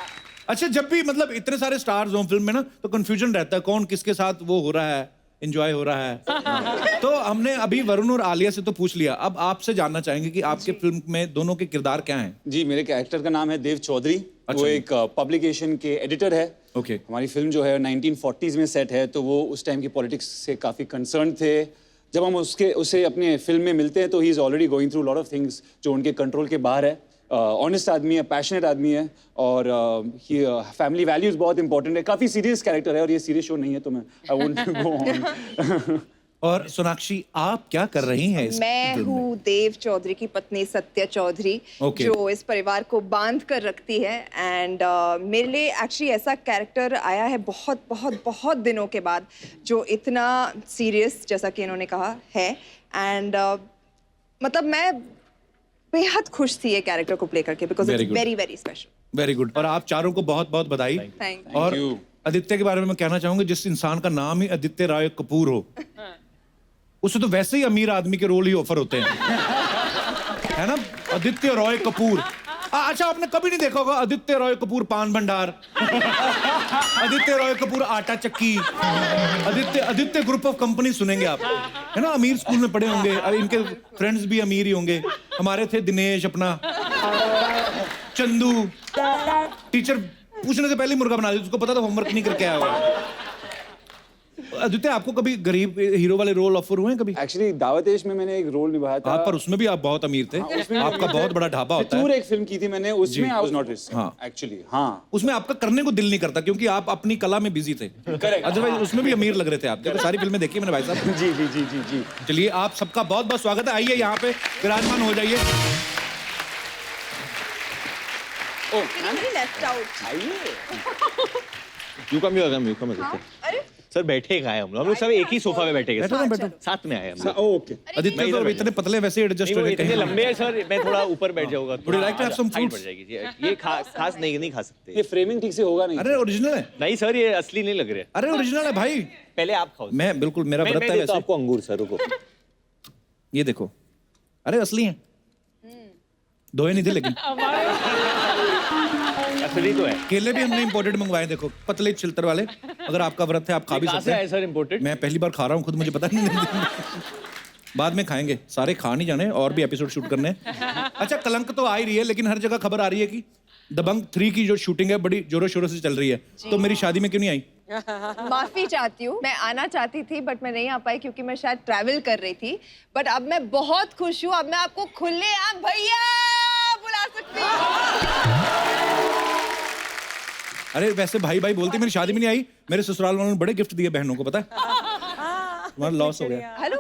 अच्छा, जब भी मतलब इतने सारे स्टार्स हो फिल्म में ना, तो कंफ्यूजन रहता है कौन किसके साथ वो हो रहा है, एंजॉय हो रहा है। तो हमने अभी वरुण और आलिया से तो पूछ लिया, अब आपसे जानना चाहेंगे कि आपके फिल्म में दोनों के किरदार क्या हैं। जी, मेरे कैरेक्टर का नाम है देव चौधरी। वो एक पब्लिकेशन के एडिटर है। ओके। हमारी फिल्म जो है 1940s में सेट है, तो वो उस टाइम की पॉलिटिक्स से काफी कंसर्न थे। जब हम उसे अपने फिल्म में मिलते हैं तो he is already going through lot of things जो उनके कंट्रोल के बाहर है। ऑनेस्ट आदमी है, पैशनेट आदमी है, और फैमिली वैल्यूज बहुत इंपॉर्टेंट है। काफी सीरियस कैरेक्टर है, और ये सीरियस शो नहीं है तो मैं आई वोंट गो ऑन। और सोनाक्षी, आप क्या कर रही हैं इस मैं फिल्म में? हूँ देव चौधरी की पत्नी सत्या चौधरी, Okay. जो इस परिवार को बांध कर रखती है। एंड मेरे लिए एक्चुअली ऐसा कैरेक्टर आया है बहुत बहुत बहुत दिनों के बाद, जो इतना सीरियस, जैसा कि इन्होंने कहा है। एंड मतलब मैं बेहद खुश थी ये कैरेक्टर को प्ले करके, because Very it's good. Very very special. Very good. और आप चारों को बहुत बहुत बधाई। Thank you. और you. आदित्य के बारे में मैं कहना चाहूंगा, जिस इंसान का नाम ही आदित्य राय कपूर हो, उसे तो वैसे ही अमीर आदमी के रोल ही ऑफर होते हैं, है ना? आदित्य रॉय कपूर। अच्छा, आपने कभी नहीं देखा होगा आदित्य रॉय कपूर पान भंडार, आदित्य रॉय कपूर आटा चक्की, आदित्य ग्रुप ऑफ कंपनी सुनेंगे आप, है ना? अमीर स्कूल में पढ़े होंगे, इनके फ्रेंड्स भी अमीर ही होंगे। हमारे थे दिनेश, अपना चंदू, टीचर पूछने से पहले मुर्गा बना दिया, उसको पता था होमवर्क नहीं करके आया होगा। आदित्य, आपको कभी गरीब हीरो वाले रोल ऑफर हुए हैं कभी? एक्चुअली दावत-ए-इश्क में मैंने एक रोल निभाया था। आप, पर उसमें भी आप बहुत अमीर थे। आपका बहुत बड़ा ढाबा होता फितूर है। एक फिल्म की थी मैंने, उसमें आई वाज नॉट रिस्क हाँ। एक्चुअली। हाँ, उसमें आपका करने को दिल नहीं करता क्योंकि आप अपनी कला में बिजी थे। Correct. अदरवाइज उसमें भी अमीर लग रहे थे आप। देखो, सारी फिल्में देखी मैंने भाई साहब। जी जी जी जी जी। चलिए, आप सबका बहुत बहुत स्वागत है। आइए यहाँ पे विराजमान हो जाइए। Left out. यू कम अरे सर, बैठे कहाँ हैं हम लोग सब एक ही सोफा में बैठे बैठो ना, बैठो। साथ में आए हम लोग। ओके। आदित्य मैं तो इधर इतने पतले वैसे एडजस्ट नहीं, हो वो गए इतने कहीं। लंबे हैं सर, मैं थोड़ा ऊपर बैठ जाऊंगा। Would you like to have some height fruits? बढ़ जाएगी। ये खास नहीं खा सकते। ये फ्रेमिंग ठीक से होगा नहीं। अरे ओरिजिनल है। नहीं सर, ये असली नहीं लग रहे। अरे ओरिजिनल है भाई। पहले आप खाओ। मैं बिल्कुल, मेरा मैं व्रत है देता हूं वैसे। आपको अंगूर सर, रुको। ये देखो, अरे असली हैं। धोए नहीं थे लेकिन। असली तो है। केले भी हमने इंपोर्टेड मंगवाए, देखो पतले छिलतर वाले। अगर आपका व्रत है आप खा भी कहाँ सकते से आए हैं। Sir imported? मैं पहली बार खा रहा हूँ खुद, मुझे पता नहीं। बाद में खाएंगे, सारे खा नहीं जाने, और भी एपिसोड शूट करने हैं। अच्छा, कलंक तो आ ही रही है, लेकिन हर जगह खबर आ रही है कि दबंग 3 की जो शूटिंग है बड़ी जोरों शोरों से चल रही है। तो मेरी शादी में क्यों नहीं आई? माफी चाहती हूँ, मैं आना चाहती थी बट मैं नहीं आ पाई क्योंकि मैं शायद ट्रैवल कर रही थी। बट अब मैं बहुत खुश हूँ, अब मैं आपको खुलेआम भैया बुला सकती हूँ। अरे वैसे भाई भाई बोलते मेरी शादी में नहीं आई। मेरे ससुराल वालों ने बड़े गिफ्ट दिए बहनों को, पता है? तुम्हारा लॉस हो गया। हेलो,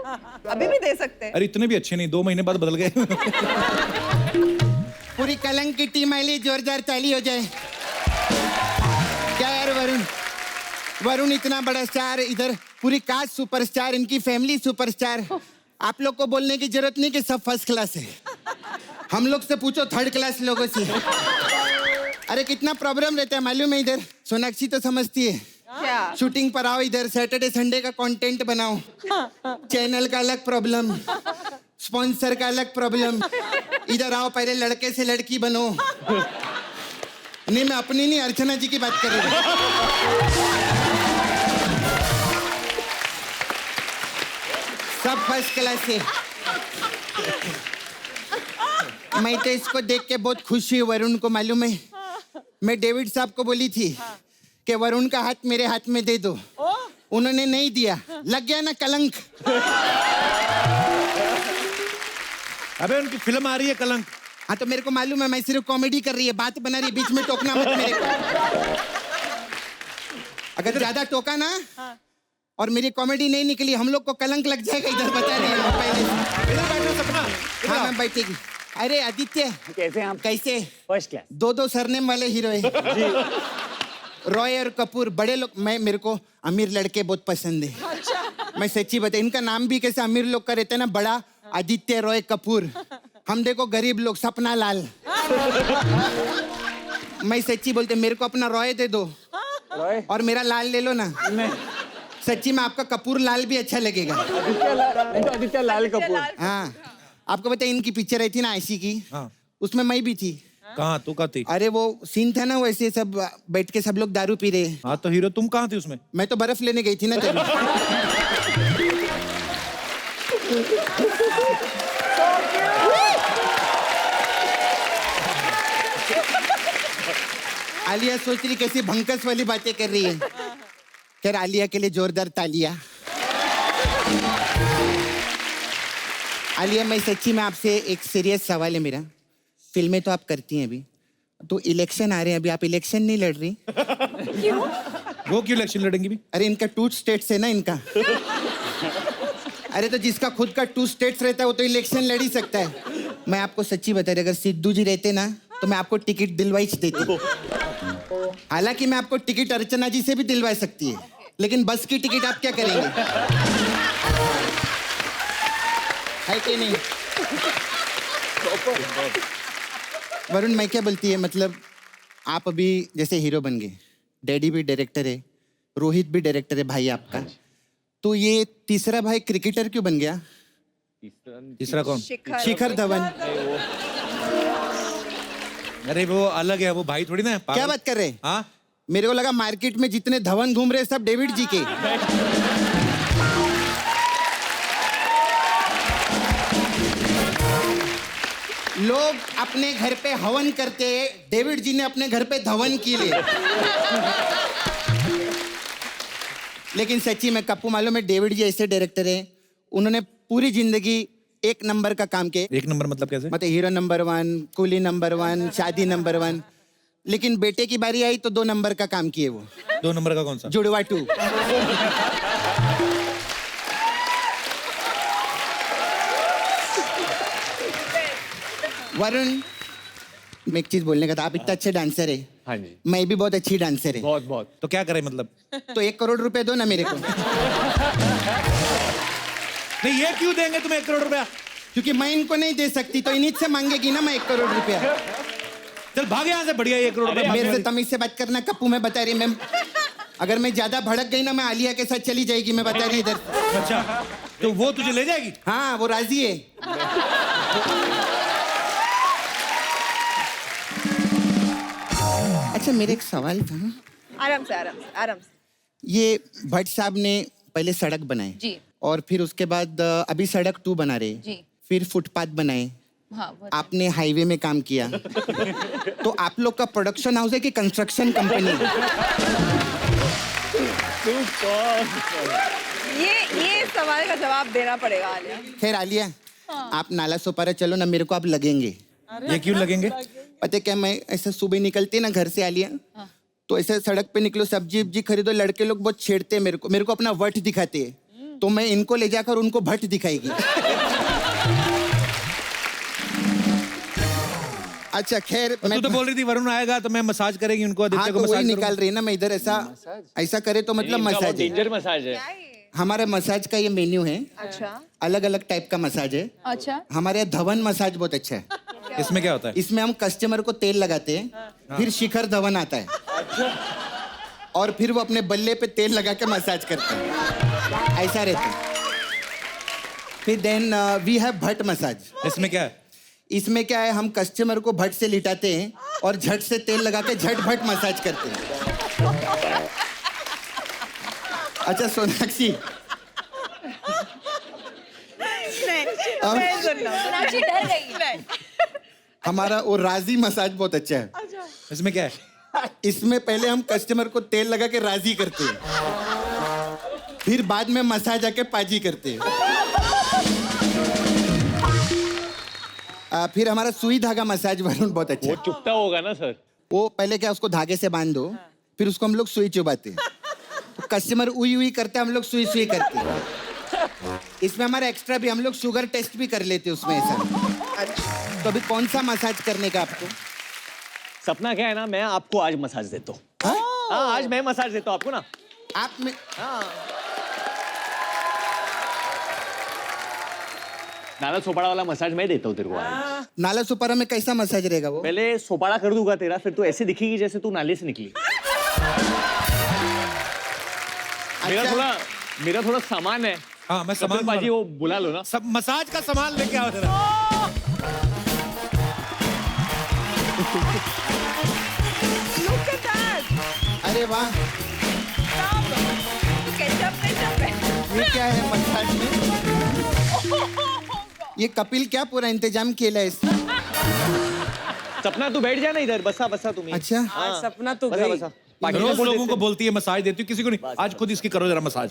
अभी भी दे सकते हैं। अरे इतने भी अच्छे नहीं, 2 महीने बाद बदल गए। पूरी कलंक की टीम आईली, जोरदार ताली हो जाए। क्या यार वरुण इतना बड़ा स्टार, इधर पूरी कास्ट सुपरस्टार, इनकी फैमिली सुपरस्टार। आप लोग को बोलने की जरूरत नहीं कि सब फर्स्ट क्लास है। हम लोग से पूछो थर्ड क्लास लोगों से। अरे कितना प्रॉब्लम रहता है मालूम है इधर? सोनाक्षी तो समझती है। क्या शूटिंग पर आओ इधर, सैटरडे संडे का कंटेंट बनाओ, चैनल का अलग प्रॉब्लम, स्पॉन्सर का अलग प्रॉब्लम, इधर आओ पहले लड़के से लड़की बनो। नहीं मैं अपनी नहीं, अर्चना जी की बात कर रही हूँ। सब फर्स्ट क्लास है। मैं तो इसको देख के बहुत खुश हुई। वरुण को मालूम है, मैं डेविड साहब को बोली थी कि वरुण का हाथ मेरे हाथ में दे दो, उन्होंने नहीं दिया, लग गया ना कलंक। अबे उनकी फिल्म आ रही है कलंक। हाँ तो मेरे को मालूम है, मैं सिर्फ कॉमेडी कर रही है, बात बना रही है, बीच में टोकना मत मेरे को। अगर ज्यादा टोका ना और मेरी कॉमेडी नहीं निकली, हम लोग को कलंक लग जाएगा, इधर बता रही है पहले से। इधर बैठो सपना। हाँ मैम बैठेगी। अरे आदित्य कैसे हैं आप? कैसे? First class. दो सरनेम वाले हीरो है, रॉय और कपूर, बड़े लोग। मेरे को अमीर लड़के बहुत पसंद है। मैं सच्ची बता, इनका नाम भी कैसे अमीर लोग का रहता है ना, बड़ा आदित्य रॉय कपूर। हम देखो गरीब लोग, सपना लाल। मैं सच्ची बोलते, मेरे को अपना रॉय दे दो रॉय और मेरा लाल ले लो ना। सच्ची में आपका कपूर लाल भी अच्छा लगेगा। आदित्य लाल कपूर। हाँ आपको पता है, इनकी पिक्चर आई थी ना ऐसी की, हाँ। उसमें मैं भी थी। कहाँ तू कहाँ थी? अरे वो सीन था ना, वैसे सब बैठ के सब लोग दारू पी रहे। हाँ तो हीरो तुम कहाँ थी उसमें? मैं तो बर्फ लेने गई थी ना तभी। आलिया सोच रही कैसी भंकस वाली बातें कर रही है। खैर आलिया के लिए जोरदार तालियां। आलिया मैं सच्ची में आपसे एक सीरियस सवाल है मेरा। फिल्में तो आप करती हैं अभी, तो इलेक्शन आ रहे हैं, अभी आप इलेक्शन नहीं लड़ रही? वो क्यों इलेक्शन लड़ेंगी भी? अरे इनका 2 स्टेट्स है ना इनका। अरे तो जिसका खुद का 2 स्टेट्स रहता है वो तो इलेक्शन लड़ ही सकता है। मैं आपको सच्ची बता रही, अगर सिद्धू जी रहते ना तो मैं आपको टिकट दिलवाई देती। हालांकि मैं आपको टिकट अर्चना जी से भी दिलवा सकती है, लेकिन बस की टिकट आप क्या करेंगे? है कि नहीं? वरुण मैं क्या बोलती है, मतलब आप अभी जैसे हीरो बन गए, डैडी भी डायरेक्टर है, रोहित भी डायरेक्टर है भाई आपका, तो ये तीसरा भाई क्रिकेटर क्यों बन गया? तीसरा कौन? शिखर धवन। अरे वो अलग है, वो भाई थोड़ी ना है। क्या बात कर रहे? हाँ मेरे को लगा मार्केट में जितने धवन घूम रहे सब डेविड जी के। लोग अपने घर पे हवन करते, डेविड जी ने अपने घर पे धवन की ले। लेकिन सच्ची में कप्पू मालूम है, डेविड जी ऐसे डायरेक्टर हैं, उन्होंने पूरी जिंदगी 1 नंबर का काम किया। 1 नंबर मतलब कैसे? मतलब हीरो नंबर 1, कूली नंबर 1, शादी नंबर 1, लेकिन बेटे की बारी आई तो 2 नंबर का काम किए वो। 2 नंबर का कौन सा? जुड़वा 2। वरुण मैं एक चीज बोलने का था, आप इतना अच्छे डांसर है। हाँ जी। मैं भी बहुत अच्छी डांसर है। बहुत बहुत। तो क्या करे मतलब? तो 1 करोड़ रुपए दो ना मेरे को। नहीं ये क्यों देंगे तुम्हें 1 करोड़ रुपया? क्योंकि मैं इनको नहीं दे सकती, तो इन्हीं से मांगेगी ना मैं 1 करोड़ रुपया। चल भाग यहाँ से, बढ़िया 1 करोड़ रुपया। मेरे से तमीज से बात करना कप्पू, मैं बता रही मैम, अगर मैं ज्यादा भड़क गई ना मैं आलिया के साथ चली जाएगी, मैं बता रही इधर। अच्छा तो वो तुझे ले जाएगी? हाँ वो राजी है। अच्छा मेरे एक सवाल था, आराम से आराम से आराम से। ये भट्ट साहब ने पहले सड़क बनाए जी। और फिर उसके बाद अभी सड़क 2 बना रहे, जी। फिर फुटपाथ बनाए, हाँ वो आपने हाईवे में काम किया। तो आप लोग का प्रोडक्शन हाउस है कि कंस्ट्रक्शन कंपनी? ये सवाल का जवाब देना पड़ेगा आलिया। खैर आलिया, आप नाला सोपारा चलो ना, मेरे को आप लगेंगे। ये क्यों लगेंगे? पता है क्या, मैं ऐसा सुबह निकलती ना घर से आलिया, तो ऐसे सड़क पे निकलो, सब्जी वब्जी खरीदो, लड़के लोग बहुत छेड़ते हैं मेरे को अपना वट दिखाते हैं, तो मैं इनको ले जाकर उनको भट्ट दिखाएगी। अच्छा खैर तू तो बोल रही थी वरुण आएगा तो मैं मसाज करेगी उनको, हाँ आदित्य तो को वही मसाज निकाल रही ना मैं इधर, ऐसा करे तो मतलब मसाज है। डेंजर मसाज है। हमारे मसाज का ये मेन्यू है, अच्छा अलग अलग टाइप का मसाज है। अच्छा हमारे यहाँ धवन मसाज बहुत अच्छा है। इसमें क्या होता है? इसमें हम कस्टमर को तेल लगाते हैं, फिर शिखर धवन आता है। और फिर वो अपने बल्ले पे तेल लगा के मसाज करते हैं, ऐसा रहता है। फिर then we have Bhatt massage. इसमें क्या है? इसमें क्या है, हम कस्टमर को भट्ट से लिटाते हैं और झट से तेल लगा के झट भट मसाज करते हैं। अच्छा सोनाक्षी, सोनाक्षी डर गई। हमारा वो राजी मसाज बहुत अच्छा है। इसमें क्या है? इसमें पहले हम कस्टमर को तेल लगा के राजी करते हैं, फिर बाद में मसाज आके पाजी करते हैं। फिर हमारा सुई धागा मसाज वरुण बहुत अच्छा वो है। चुपता होगा ना सर? वो पहले क्या, उसको धागे से बांध दो, फिर उसको हम लोग सुई चुबाते हैं। तो कस्टमर उई उई करते हैं, हम लोग सुई सुई करते हैं। इसमें हमारा एक्स्ट्रा भी, हम लोग शुगर टेस्ट भी कर लेते हैं उसमें ऐसा। तो अभी कौन सा मसाज करने का आपको? सपना क्या है ना, मैं आपको आज मसाज देता हूँ। हाँ, आज मैं मसाज देता हूँ आपको ना। आप में नाला सोपाड़ा वाला मसाज मैं देता हूँ तेरे को आज। नाला सुपारा में कैसा मसाज रहेगा वो? पहले सोपाड़ा कर दूंगा तेरा, फिर तू ऐसे दिखेगी जैसे तू नाले से निकली। मेरा थोड़ा सामान है। हाँ, मैं सामान बाजी वो बुला लो ना। सब मसाज का सामान लेके आओ जरा। Look at that. अरे वाह, केचप है। ये क्या है मसाज में? ये कपिल क्या पूरा इंतजाम केला है इसने? सपना तू बैठ जा ना इधर, बसा बसा तुम्हें। अच्छा, आज सपना तो बसा गई। बसा। रोज लोगों को बोलती है मसाज देती हूँ, किसी को नहीं। आज खुद इसकी करो जरा मसाज।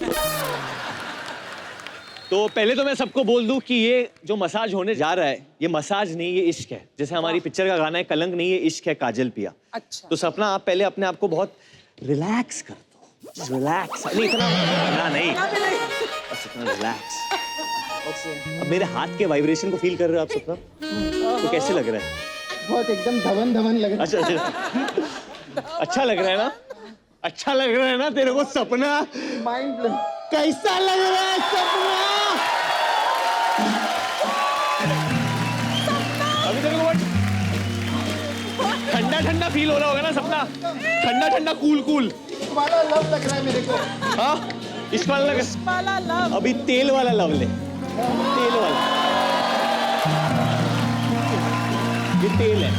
तो पहले तो मैं सबको बोल दूं कि ये जो मसाज होने जा रहा है, ये मसाज नहीं, ये इश्क है। जैसे हमारी पिक्चर का गाना है कलंक नहीं, ये इश्क है काजल पिया। अच्छा। तो सपना आप पहले अपने आप को बहुत रिलैक्स कर दो। रिलैक्स नहीं, इतना नहीं, बस इतना रिलैक्स। अब मेरे हाथ के वाइब्रेशन को फील कर रहे हो आप सपना? तो कैसे लग रहा है? बहुत एकदम धवन धवन लग रहा है। अच्छा, अच्छा लग रहा है ना? अच्छा लग रहा है ना तेरे को सपना? Mind blow. कैसा लग रहा है सपना? अभी तेरे को ठंडा ठंडा फील हो रहा होगा ना सपना? ठंडा ठंडा कूल कूल वाला लव लग रहा है मेरे को। हाँ, इस वाला लग। वाला लव। अभी तेल वाला लव ले, तेल वाला। ये तेल है।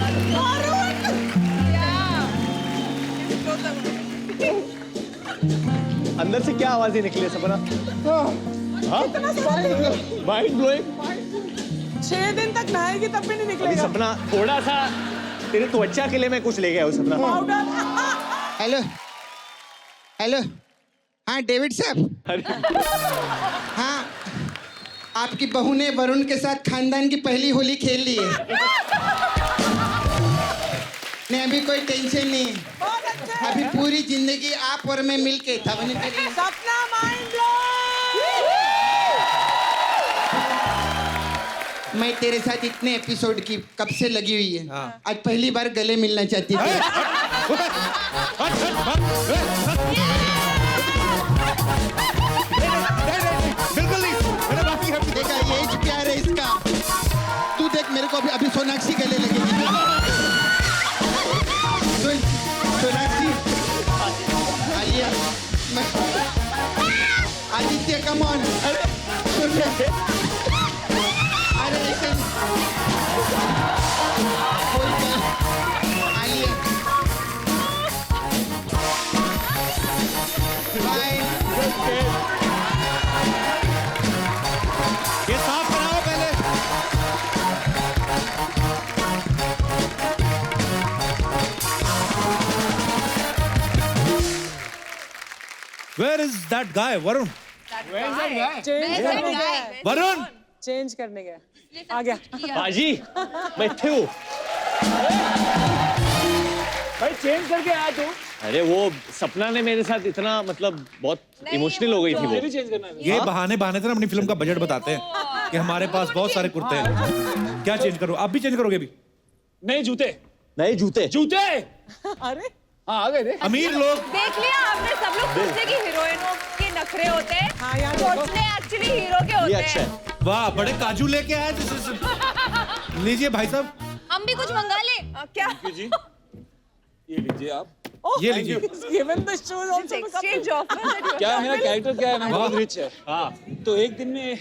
अंदर से क्या आवाजें निकली सपना? Mind blowing. 6 दिन तक नहाएगी तब भी नहीं अभी निकलेगा। सपना थोड़ा सा तेरे त्वचा के लिए मैं कुछ ले गया हूँ सपना। पाउडर। हेलो हेलो, हाँ डेविड साहब। हाँ, आपकी बहू ने वरुण के साथ खानदान की पहली होली खेल ली है। नहीं, अभी कोई टेंशन नहीं है। बहुत अच्छे। अभी पूरी जिंदगी आप और मैं मिलके था। सपना माइंड ब्लो। मैं तेरे साथ इतने एपिसोड की कब से लगी हुई है। आज पहली बार गले मिलना चाहती थी। बिल्कुल नहीं, मैंने बाकी है। देखा, ये प्यार है इसका। तू देख, मेरे को अभी सोनाक्षी गले लगेगी। Sonakshi, Alia, Aditya, come on. अरे लेकिन आलिया, बाय। ये साफ कराओ पहले। Where is that guy, Varun? Varun! Change करने गया। आ गया। बाजी, मैं थे हूँ। भाई चेंज करके आया तू। अरे वो सपना ने मेरे साथ इतना मतलब बहुत इमोशनल हो गई थी वो। ये बहाने बहाने से ना अपनी फिल्म का बजट बताते हैं कि हमारे पास बहुत सारे कुर्ते हैं। क्या चेंज करो? आप भी चेंज करोगे अभी? नए जूते, नए जूते। जूते। अरे हाँ, आ गए थे। अमीर लोग। देख लिया आपने, सब लोग सोचते कि हीरोइनों के नखरे होते हैं। हाँ, यहाँ देखो। सोचते एक्चुअली हीरो के होते ये हैं। अच्छा है। वाह, बड़े काजू लेके आए। लीजिए भाई साहब। हम भी कुछ मंगा ले। क्या? जी, ये लीजिए आप। ये लीजिए। Given the shoes also. Exchange offer that you क्या मेरा कैरेक्टर क्या है ना, बहुत रिच है। हाँ, तो एक दिन में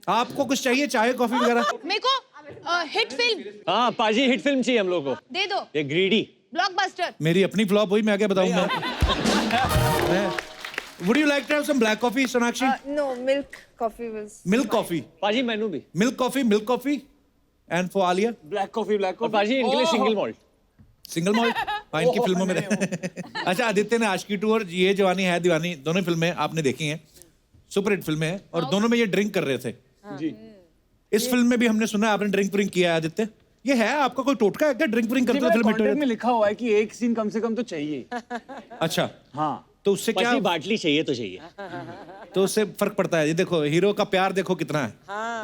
आपको कुछ चाहिए, चाय कॉफी वगैरह? मेरे को हिट फिल्म हाँ पाजी, हिट फिल्म चाहिए हम लोग को। दे दो, ये ग्रीडी। ब्लॉकबस्टर। मेरी अपनी फ्लॉप हुई, मैं क्या बताऊंगा। Would you like to have some black coffee, Sonakshi? no, milk coffee was Milk coffee. पाजी मेनू भी। Milk coffee, and for Alia, black coffee और पाजी इनके लिए सिंगल मॉल्ट। single malt. हाँ, इनकी फिल्मों में। अच्छा, आदित्य ने आशिकी 2 और ये जवानी है दीवानी दोनों फिल्में आपने देखी हैं, सुपर हिट फिल्में हैं, और दोनों में ये ड्रिंक कर रहे थे। जी। इस फिल्म में भी हमने सुना आपने ड्रिंक किया है आदित्य। ये है आपका कोई टोटका है क्या, ड्रिंक करते हो फिल्म कॉन्ट्रैक्ट में हिट? लिखा हुआ है कि एक सीन कम से कम तो चाहिए। अच्छा, हाँ। तो उससे क्या, पाजी बाटली चाहिए तो चाहिए। तो उससे फर्क पड़ता है। ये देखो हीरो का प्यार देखो कितना है,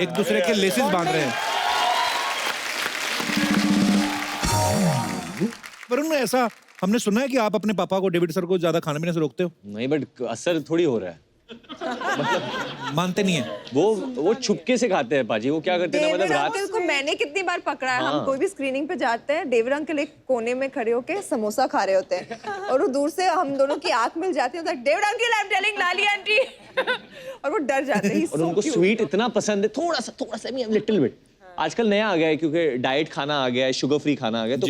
एक दूसरे के लेसेस बांध रहे हैं। वरुण, ऐसा हमने सुना है कि आप अपने पापा को, डेविड सर को, ज्यादा खाने पीने से रोकते हो। नहीं बट असर थोड़ी हो रहा है। मानते नहीं है वो छुपके से खाते हैं पाजी। वो क्या करते हैं ना, डेविड मतलब रात अंकल को मैंने कितनी बार पकड़ा है। हाँ। हम कोई भी स्क्रीनिंग पे जाते हैं, डेविड अंकल एक कोने में खड़े होके समोसा खा रहे होते हैं और वो दूर से हम दोनों की आंख मिल जाती है, David uncle I am telling Lali aunty और वो डर जाते हैं। और उनको स्वीट इतना पसंद है, थोड़ा सा लिटिल बिट। आजकल नया आ गया है क्योंकि डाइट खाना आ गया है, शुगर फ्री खाना आ गया है, तो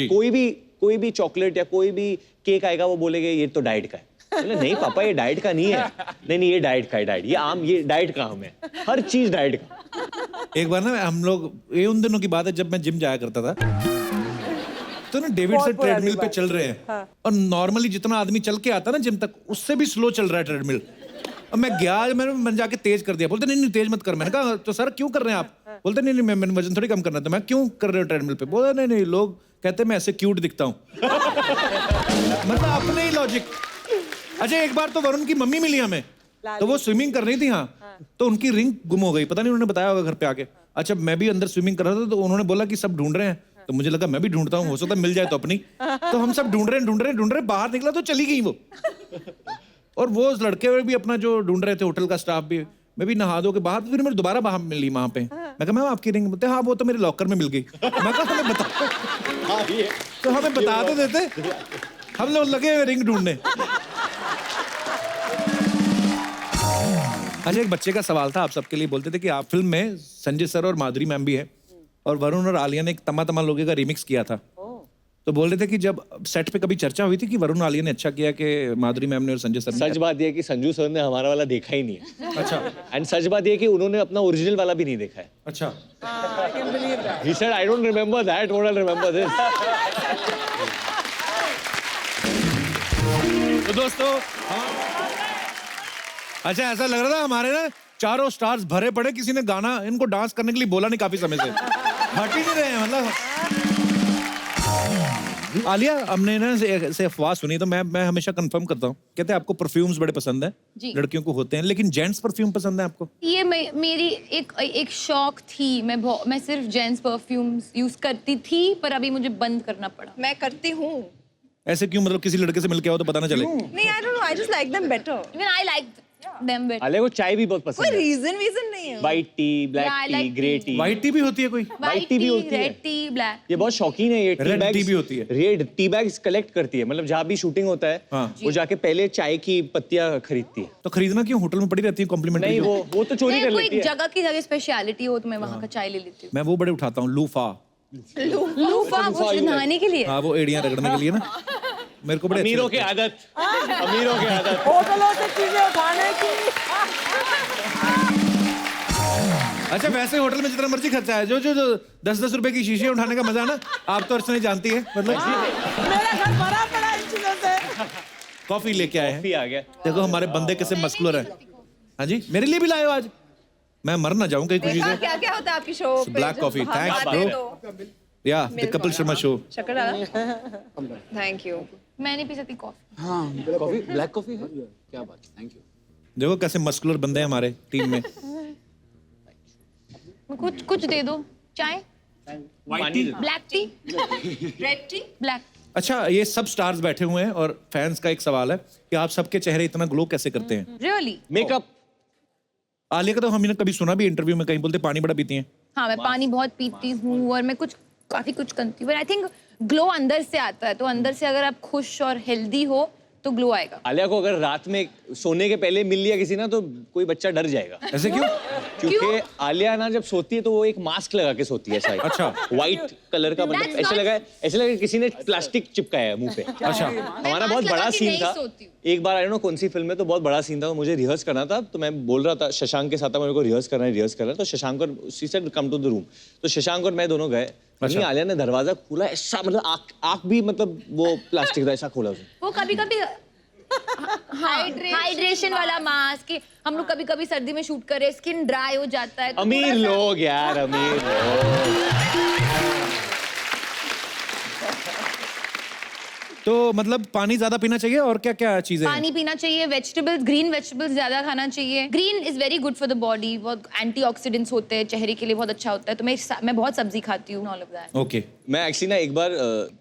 कोई भी चॉकलेट या कोई भी केक आएगा वो बोलेगा ये तो डाइट का है। बोले नहीं पापा ये डाइट का नहीं है। नहीं ये डाइट का है, डाइट ये आम, ये डाइट का आम है, हर चीज डाइट का। एक बार ना हम लोग, ये उन दिनों की बात है जब मैं जिम जाया करता था, तो ना डेविड सर ट्रेडमिल पे चल रहे हैं, और नॉर्मली जितना आदमी चल के आता है ना जिम तक, उससे भी स्लो चल रहा है ट्रेडमिल। और मैं गया, मैंने जाके तेज कर दिया। बोलते नहीं तेज मत कर। मैंने कहा तो सर क्यों कर रहे हैं आप? बोलते नहीं मैंने वजन थोड़ी कम करना था। मैं क्यों कर रहे हो ट्रेडमिल पे? बोला नहीं लोग कहते मैं ऐसे क्यूट दिखता हूँ। मतलब अपने ही लॉजिक। अच्छा, एक बार तो वरुण की मम्मी मिली हमें, तो वो स्विमिंग कर रही थी, हाँ, तो उनकी रिंग गुम हो गई। पता नहीं उन्होंने बताया होगा घर पे आके। अच्छा, मैं भी अंदर स्विमिंग कर रहा था, तो उन्होंने बोला कि सब ढूंढ रहे हैं, तो मुझे लगा मैं भी ढूंढता हूँ, हो सकता है मिल जाए तो अपनी। तो हम सब ढूंढ रहे, बाहर निकला तो चली गई वो। और वो लड़के भी अपना जो ढूंढ रहे थे, होटल का स्टाफ भी, मैं भी नहा धो के बाहर, फिर मेरे दोबारा बाहर मिली वहां पे। मैं कहा मैम आपकी रिंग? बोलते हाँ वो तो मेरे लॉकर में मिल गई। मैं कहा हमें बता, तो हमें बता तो देते, हम लोग लगे रिंग ढूंढने। अच्छा, एक बच्चे का सवाल था आप सबके लिए। बोलते थे कि आप फिल्म में संजय सर और माधुरी मैम भी है, और वरुण और आलिया ने एक तमा तमा लोगे का रिमिक्स किया था। तो बोल रहे थे कि जब सेट पे कभी चर्चा हुई थी कि वरुण आलिया ने अच्छा किया कि माधुरी मैम ने और संजय सर ने? सच बात यह है कि संजू सर ने हमारा वाला देखा ही नहीं है। अच्छा, एंड सच बात यह है कि उन्होंने अपना ओरिजिनल वाला भी नहीं देखा है। अच्छा। He said, I don't remember that, what I'll remember this. तो दोस्तों, अच्छा ऐसा लग रहा था हमारे ना चारों स्टार्स भरे पड़े, किसी ने गाना इनको डांस करने के लिए बोला नहीं काफी समय से, हट ही नहीं रहे हैं मतलब। आलिया, हमने ना से अफवाह सुनी, तो मैं हमेशा कंफर्म करता हूँ, कहते हैं आपको परफ्यूम्स बड़े पसंद हैं, लड़कियों को होते हैं, लेकिन जेंट्स परफ्यूम पसंद है आपको? ये मेरी एक शौक थी। मैं सिर्फ जेंट्स परफ्यूम्स यूज करती थी, पर अभी मुझे बंद करना पड़ा। मैं करती हूँ। ऐसे क्यों? मतलब किसी लड़के से मिलके आओ तो पता ना चले? नहीं, I don't know, I just like them better. Even I like them better. Alia को चाय भी बहुत कोई पसंद है। रीजन नहीं है। White T, black Yeah, I T, like grey tea. T. White T भी होती है कोई? White tea भी होती है। Red T, black. ये बहुत शौकीन है, ये Red tea भी होती है। रेड टी बैग्स कलेक्ट करती है, मतलब जहाँ भी शूटिंग होता है, हाँ। वो जाके पहले चाय की पत्तियां खरीदती है। तो खरीदना क्यों? होटल में पड़ी रहती है कॉम्प्लीमेंट्री। नहीं वो तो चोरी कर कोई लेती है। जगह की जगह स्पेशलिटी हो तो मैं वहाँ का चाय ले लेती मैं वो बड़े उठाता हूँ, लूफा। हूँ। लूफा वो नहाने के लिए। हाँ, वो एड़ियां रगड़ने के लिए ना, मेरे को बड़े अच्छे अमीरों की लगते हैं। आदत, अमीरों की आदत। होटलों से चीजें उठाने की। अच्छा, वैसे होटल में जितना मर्जी खर्चा है, जो 10-10 रुपए की शीशी उठाने का मजा है ना, आप तो अर्चना जानती है। मतलब मेरा घर भरा पड़ा इन चीजों से। कॉफी लेके आए हैं, भी आ गया। देखो हमारे बंदे कैसे मस्कुलर हैं। हाँ जी, मेरे लिए भी लाए हो आज? मैं मर ना जाऊं कहीं खुशी देखा से। क्या क्या होता है आपकी शो पे? Black coffee, thanks, bro. या द कपिल शर्मा शो। शक्कर डाला? Thank you. मैं नहीं पी सकती कॉफी। हाँ, कॉफी, ब्लैक कॉफी है? क्या बात है, थैंक यू। देखो कैसे मस्कुलर बंदे हैं हमारे टीम में। कुछ दे दो। चाय, black T, red T? Black. अच्छा, ये सब स्टार्स बैठे हुए हैं और फैंस का एक सवाल है कि आप सबके चेहरे इतना ग्लो कैसे करते हैं? रियली? मेकअप। आलिया का तो हमने कभी सुना भी इंटरव्यू में, कहीं बोलते पानी बड़ा पीती हैं। हाँ, मैं पानी बहुत पीती हूँ और मैं कुछ काफी कुछ करती हूँ। आई थिंक ग्लो अंदर से आता है, तो अंदर से अगर आप खुश और हेल्दी हो तो ग्लो आएगा। आलिया को अगर रात में सोने के पहले मिल लिया किसी ना तो कोई बच्चा डर जाएगा। ऐसे क्यों? क्योंकि आलिया ना जब सोती है तो वो एक मास्क लगा के सोती है शायद। अच्छा। व्हाइट कलर का, मतलब ऐसे लगा किसी ने प्लास्टिक चिपकाया है मुंह पे। अच्छा। हमारा बहुत बड़ा सीन था एक बार, आई डोंट नो कौन सी फिल्म में, तो बहुत बड़ा सीन था, तो मुझे रिहर्स करना था, तो मैं बोल रहा था शशांक के साथ, मेरे को रिहर्स करना है, तो शशांक और she said come to the room, तो शशांक और मैं दोनों गए। अच्छा। आलिया ने दरवाजा खोला, ऐसा मतलब आँख भी मतलब वो प्लास्टिक का ऐसा खोला उसने। वो कभी-कभी हाइड्रेशन वाला मास्क, हम लोग कभी-कभी सर्दी में शूट करे, स्किन ड्राई हो जाता है। तो अमीर लोग यार, अमीर लोग। तो मतलब पानी ज्यादा पीना चाहिए और क्या क्या चीजें? पानी पीना चाहिए, वेजिटेबल्स, ग्रीन वेजिटेबल्स ज्यादा खाना चाहिए। Green is very good for the body, बहुत एंटीऑक्सीडेंट्स होते हैं, चेहरे के लिए बहुत अच्छा होता है, तो मैं बहुत सब्जी खाती हूँ, ऑल ऑफ दैट। ओके। मैं एक्चुअली ना एक बार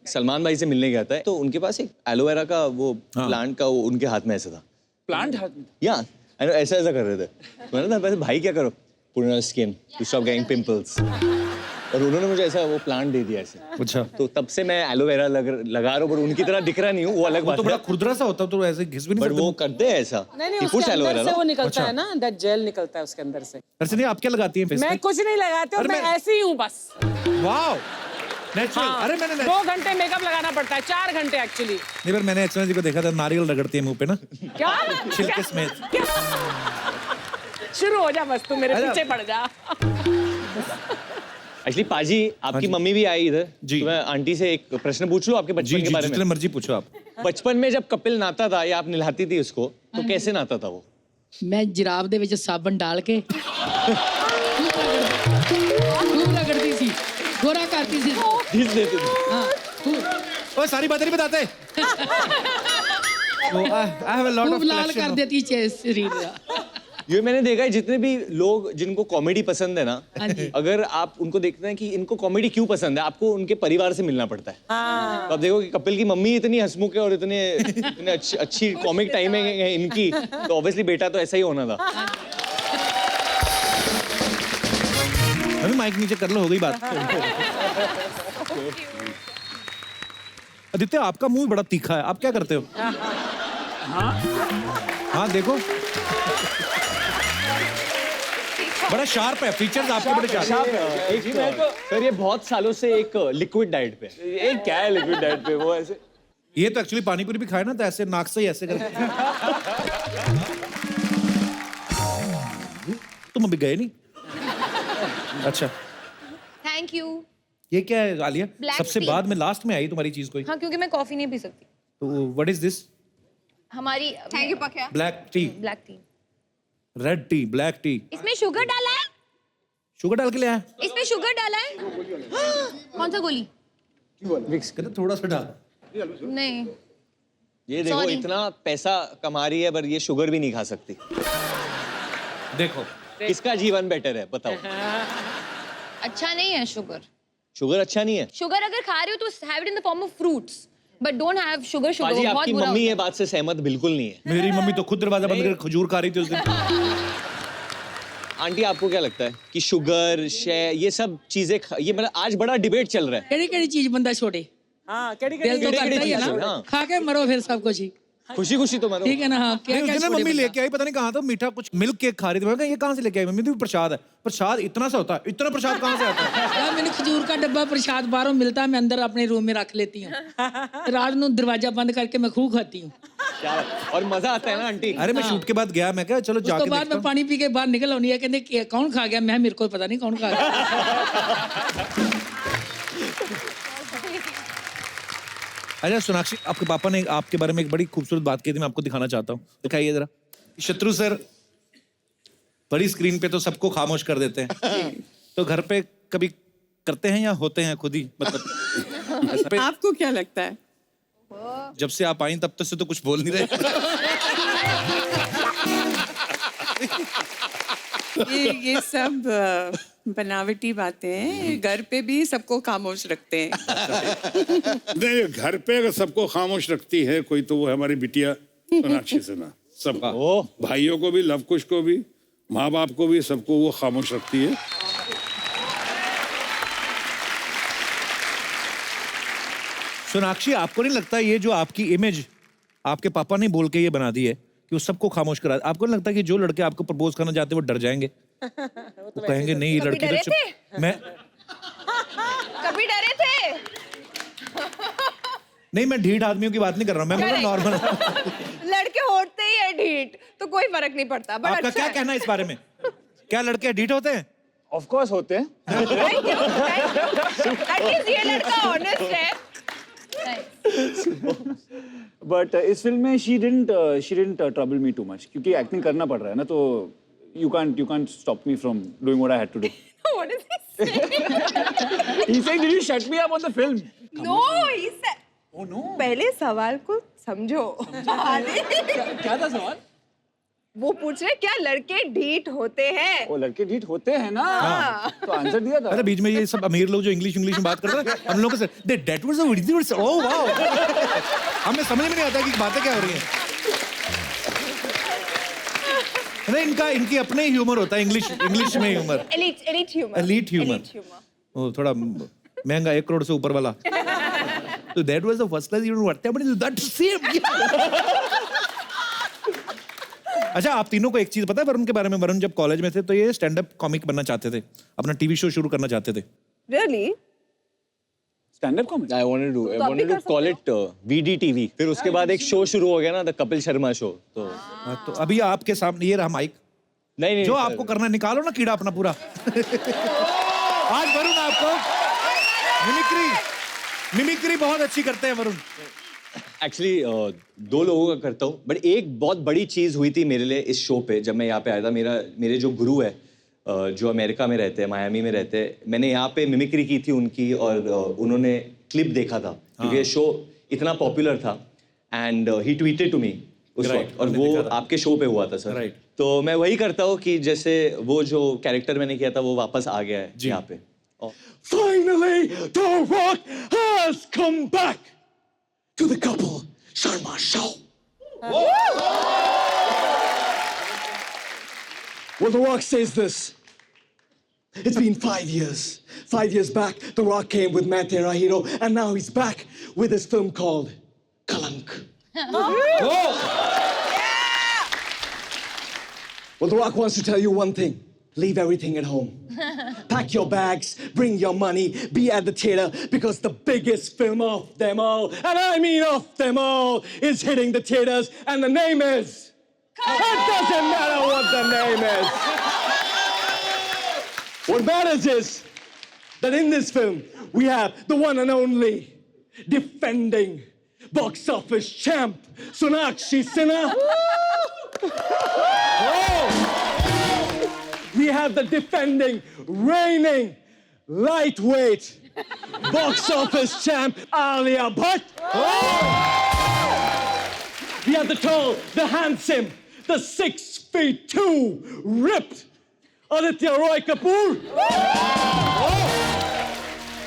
सलमान भाई से मिलने गया था, तो उनके पास एक एलोवेरा का वो प्लांट का, वो उनके हाथ में ऐसा था। प्लांट हाथ में? या ऐसा ऐसा कर रहे थे, मैंने ना वैसे भाई क्या करो, put on skin to stop getting pimples, और उन्होंने मुझे ऐसा वो प्लांट दे दिया ऐसे। अच्छा। तो तब से मैं एलोवेरा लगा रहा हूँ, पर उनकी तरह दिख रहा नहीं हूँ, वो अलग बात तो बड़ा है। खुरदरा सा होता, तो ऐसे घिस भी नहीं बट सकते। वो करते हैं ऐसा। नहीं कि उसके कुछ अंदर एलोवेरा से ना। वो निकलता है ना, दैट जेल निकलता है उसके अंदर से। वैसे नहीं, आप क्या लगाती हैं फेस पे? मैं कुछ नहीं लगाती हूँ, अरे मैं मैं- ऐसी ही हूँ बस। Wow, natural. हाँ, अरे मैंने 2 घंटे मेकअप लगाना पड़ता है, 4 घंटे एक्चुअली। नहीं, पर मैंने एक्चुअली जी को देखा था, नारियल रगड़ती है मुंह पे ना, क्या? छिलके समेत। शुरू हो जा बस, तू मेरे अरे- पीछे पड़ जा। एक्चुअली पाजी, आपकी मम्मी भी आई इधर जी। तो मैं आंटी से एक प्रश्न पूछ लूं आपके जी बचपन जी, के बारे जितने में। मर्जी पूछो आप। बचपन में जब कपिल नहाता था या आप नहलाती थी उसको, तो कैसे नहाता था वो? मैं जराब ਦੇ ਵਿੱਚ साबन डाल के खूब रगड़ती थी, गोरा करती थी। घिस देते थे। हाँ, खूब ओए सारी बातें नहीं बताते। I have a lot of खूब लाल collection कर of- देती शरीर का। ये मैंने देखा है, जितने भी लोग जिनको कॉमेडी पसंद है ना, हाँ जी। अगर आप उनको देखते हैं कि इनको कॉमेडी क्यों पसंद है, आपको उनके परिवार से मिलना पड़ता है। तो आप देखो कि कपिल की मम्मी इतनी हंसमुख है और इतने अच्छी कॉमिक टाइमिंग है इनकी, तो ऑब्वियसली बेटा तो ऐसा ही होना था। अभी माइक नीचे कर लो, हो गई बात। आदित्य, आपका मुंह बड़ा तीखा है, आप क्या करते हो? हाँ देखो, बड़ा शार्प है, फीचर्स आपके बड़े शार्प है। जी, मैं तो सर ये बहुत सालों से एक लिक्विड डाइट पे। ये क्या है लिक्विड डाइट पे? वो ऐसे ये तो एक्चुअली पानी पूरी भी खाए ना, तो ऐसे नाक से ही ऐसे करके। तुम अभी गए नहीं? अच्छा, थैंक यू। ये क्या है आलिया? Black सबसे tea। बाद में लास्ट में आई तुम्हारी चीज कोई, हाँ, क्योंकि मैं कॉफी नहीं पी सकती। तो व्हाट इज दिस? हमारी thank you Pakya. Black T, black T. Red T, black T. इसमें शुगर डाला है? शुगर डाल के ले आया? इसमें शुगर डाला है? कौन सा गोली? मिक्स कर, थोड़ा सा डाल। नहीं। ये देखो, Sorry। इतना पैसा कमा रही है पर ये शुगर भी नहीं खा सकती। देखो, किसका जीवन बेटर है बताओ? अच्छा नहीं है शुगर। शुगर अच्छा नहीं है? शुगर अगर खा रहे हो तो have it in the form of fruits, but don't have sugar. Sugar पाजी, बहुत आपकी बुरा मम्मी होता ये बात से सहमत बिल्कुल नहीं है। मेरी मम्मी तो खुद दरवाजा बंद करके खजूर खा रही थी उस दिन। आंटी, आपको क्या लगता है कि शुगर, शय, ये सब चीजें ये मतलब आज बड़ा डिबेट चल रहा है। केड़ी केड़ी चीज बंदा छोड़े? हाँ, केड़ी दिल तो केड़ी-केड़ी करता ही है चीज़ छोड़े, ना, हाँ। खा के मरो फिर सब कुछ ही। खुशी खुशी तो मरो। ठीक है ना? हाँ, क्या नहीं, क्या उस दिन ना छोड़े मम्मी बंदा? लेके आई, पता नहीं कहाँ था, मीठा कुछ मिल्क केक खा रही थी। मैं कहा ये कहाँ से लेके आई? मम्मी तो प्रसाद है। प्रसाद इतना सा होता है, इतना प्रसाद कहाँ से आता है? यार मैंने खजूर का डब्बा प्रसाद बाहरों मिलता है, मैं अंदर अपने रूम में रख लेती हूँ। रात को दरवाजा बंद करके मैं खूब खाती हूँ। क्या बात। और मजा आता है ना आंटी? अरे मैं शूट के बाद गया, मैं क्या चलो उसके जाके बाद देखता मैं हूँ। पानी पी के बाहर निकल आनी है, कहते कौन खा गया? मैं मेरे को पता नहीं कौन खा गया। अच्छा सोनाक्षी, आपके पापा ने आपके बारे में एक बड़ी खूबसूरत बात की थी, मैं आपको दिखाना चाहता हूँ, दिखाइए जरा। शत्रु सर बड़ी स्क्रीन पे तो सबको खामोश कर देते हैं, तो घर पे कभी करते हैं या होते हैं खुद ही? मतलब ऐसा पे आपको क्या लगता है? जब से आप आई तब तक से तो कुछ बोल नहीं रहे। ये सब बनावटी बातें हैं। घर पे भी सबको खामोश रखते हैं। नहीं, घर पे अगर सबको खामोश रखती है कोई, तो वो है हमारी बिटिया सोनाक्षी सिन्हा। सबका, भाइयों को भी, लवकुश को भी, माँ बाप को भी, सबको वो खामोश रखती है। सोनाक्षी, आपको नहीं लगता ये जो आपकी इमेज आपके पापा ने बोल के ये बना दी है कि वो सबको खामोश करा, आपको नहीं लगता कि जो लड़के आपको प्रपोज करना चाहते हैं वो डर जाएंगे? वो कहेंगे नहीं, ये कभी लड़की डरे तो थे? मैं कभी डरे थे? नहीं, मैं ढीठ आदमियों की बात नहीं कर रहा हूँ, मैं मतलब नॉर्मल। लड़के होते ही है ढीठ, तो कोई फर्क नहीं पड़ता। बट आपका क्या कहना है इस बारे में? क्या लड़के ढीठ होते हैं? ऑफ कोर्स होते हैं। Thank you, thank you. At least ये लड़का honest है। बट इस फिल्म में she didn't trouble me too much, क्योंकि एक्टिंग करना पड़ रहा है ना, तो you can't stop me from doing what I had to do. What is he saying? He's saying, did you shut me up on the film? No, he said. Oh no. पहले सवाल को समझो। क्या था सवाल? वो पूछ रहे क्या लड़के ढीठ होते हैं? वो लड़के ढीठ होते हैं ना, तो आंसर दिया था। अरे बीच में ये सब अमीर लोग जो इंग्लिश में बात करते हैं, हम लोगों से that was a weird word. Oh wow. हमें समझ में नहीं आता कि बातें क्या हो रही हैं। नहीं, इनकी अपने ह्यूमर होता है, इंग्लिश में ह्यूमर। Elite humor. वो थोड़ा महंगा, 1 करोड़ से ऊपर वाला। तो that was the first class you what happened that same. अच्छा, आप तीनों को एक चीज पता है वरुण के बारे में? वरुण जब कॉलेज में थे तो ये स्टैंड अप कॉमिक बनना चाहते थे, अपना टीवी शो शुरू करना चाहते थे। Really? Stand-up comedy? I wanted to call it VDTV. फिर उसके बाद एक शो शुरू हो गया ना, द कपिल शर्मा शो। तो अभी आपके सामने ये रहा माइक। नहीं, जो आपको करना निकालो ना कीड़ा अपना पूरा। आज वरुण आपको मिमिक्री बहुत अच्छी करते हैं वरुण। एक्चुअली 2 लोगों का करता हूँ, बट एक बहुत बड़ी चीज हुई थी मेरे लिए इस शो पे। जब मैं यहाँ पे आया था, मेरे जो गुरु है जो अमेरिका में रहते हैं, मायामी में रहते हैं, मैंने यहाँ पे मिमिक्री की थी उनकी, और उन्होंने क्लिप देखा था क्योंकि ये शो इतना पॉपुलर था, and he tweeted to me उस वक्त, और वो आपके शो पे हुआ था सर। तो मैं वही करता हूँ कि जैसे वो जो कैरेक्टर मैंने किया था वो वापस आ गया है यहाँ पे। Finally, The Rock has come back to the Kapil Sharma show. Well, The Rock says this. It's been 5 years. 5 years back, The Rock came with Main Tera Hero, and now he's back with his film called Kalank. Well, The Rock wants to tell you one thing. Leave everything at home. Pack your bags, bring your money, be at the theater, because the biggest film of them all, and I mean of them all, is hitting the theaters, and the name is... It doesn't matter what the name is. What matters is that in this film, we have the one and only defending box office champ, Sonakshi Sinha. We have the defending, reigning, lightweight box office champ, Alia Bhatt. We have the tall, the handsome, the 6'2", ripped Aditya Roy Kapoor.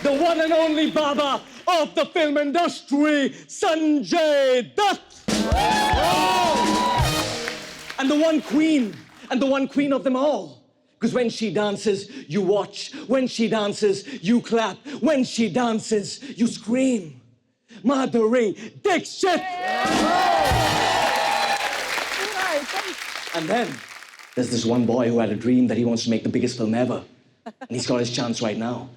The one and only Baba of the film industry, Sanjay Dutt. And the one queen of them all. Because when she dances, you watch. When she dances, you clap. When she dances, you scream. Madhuri Dixit! And then, there's this one boy who had a dream that he wants to make the biggest film ever. And he's got his chance right now.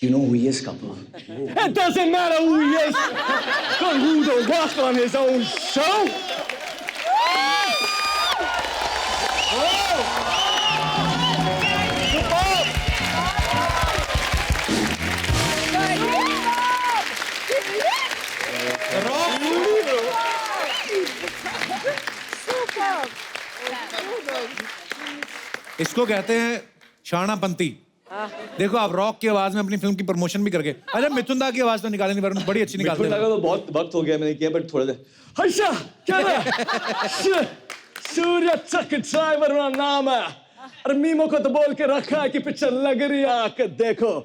You know who he is, Kapil? It doesn't matter who he is! But who The Rock on his own show? इसको कहते हैं शानापंती। देखो आप rock की आवाज में अपनी film की प्रमोशन भी करके। अरे मिथुन दा की आवाज तो निकाले नहीं, वरुण बड़ी अच्छी निकालते हैं। मिथुन दा का तो बहुत वक्त हो गया मैंने किया, बट थोड़ा हर्षा क्या सूर्य चकचाई वरुण नाम है, और मीमो को तो बोल के रखा है कि पिक्चर लग रही है, आकर देखो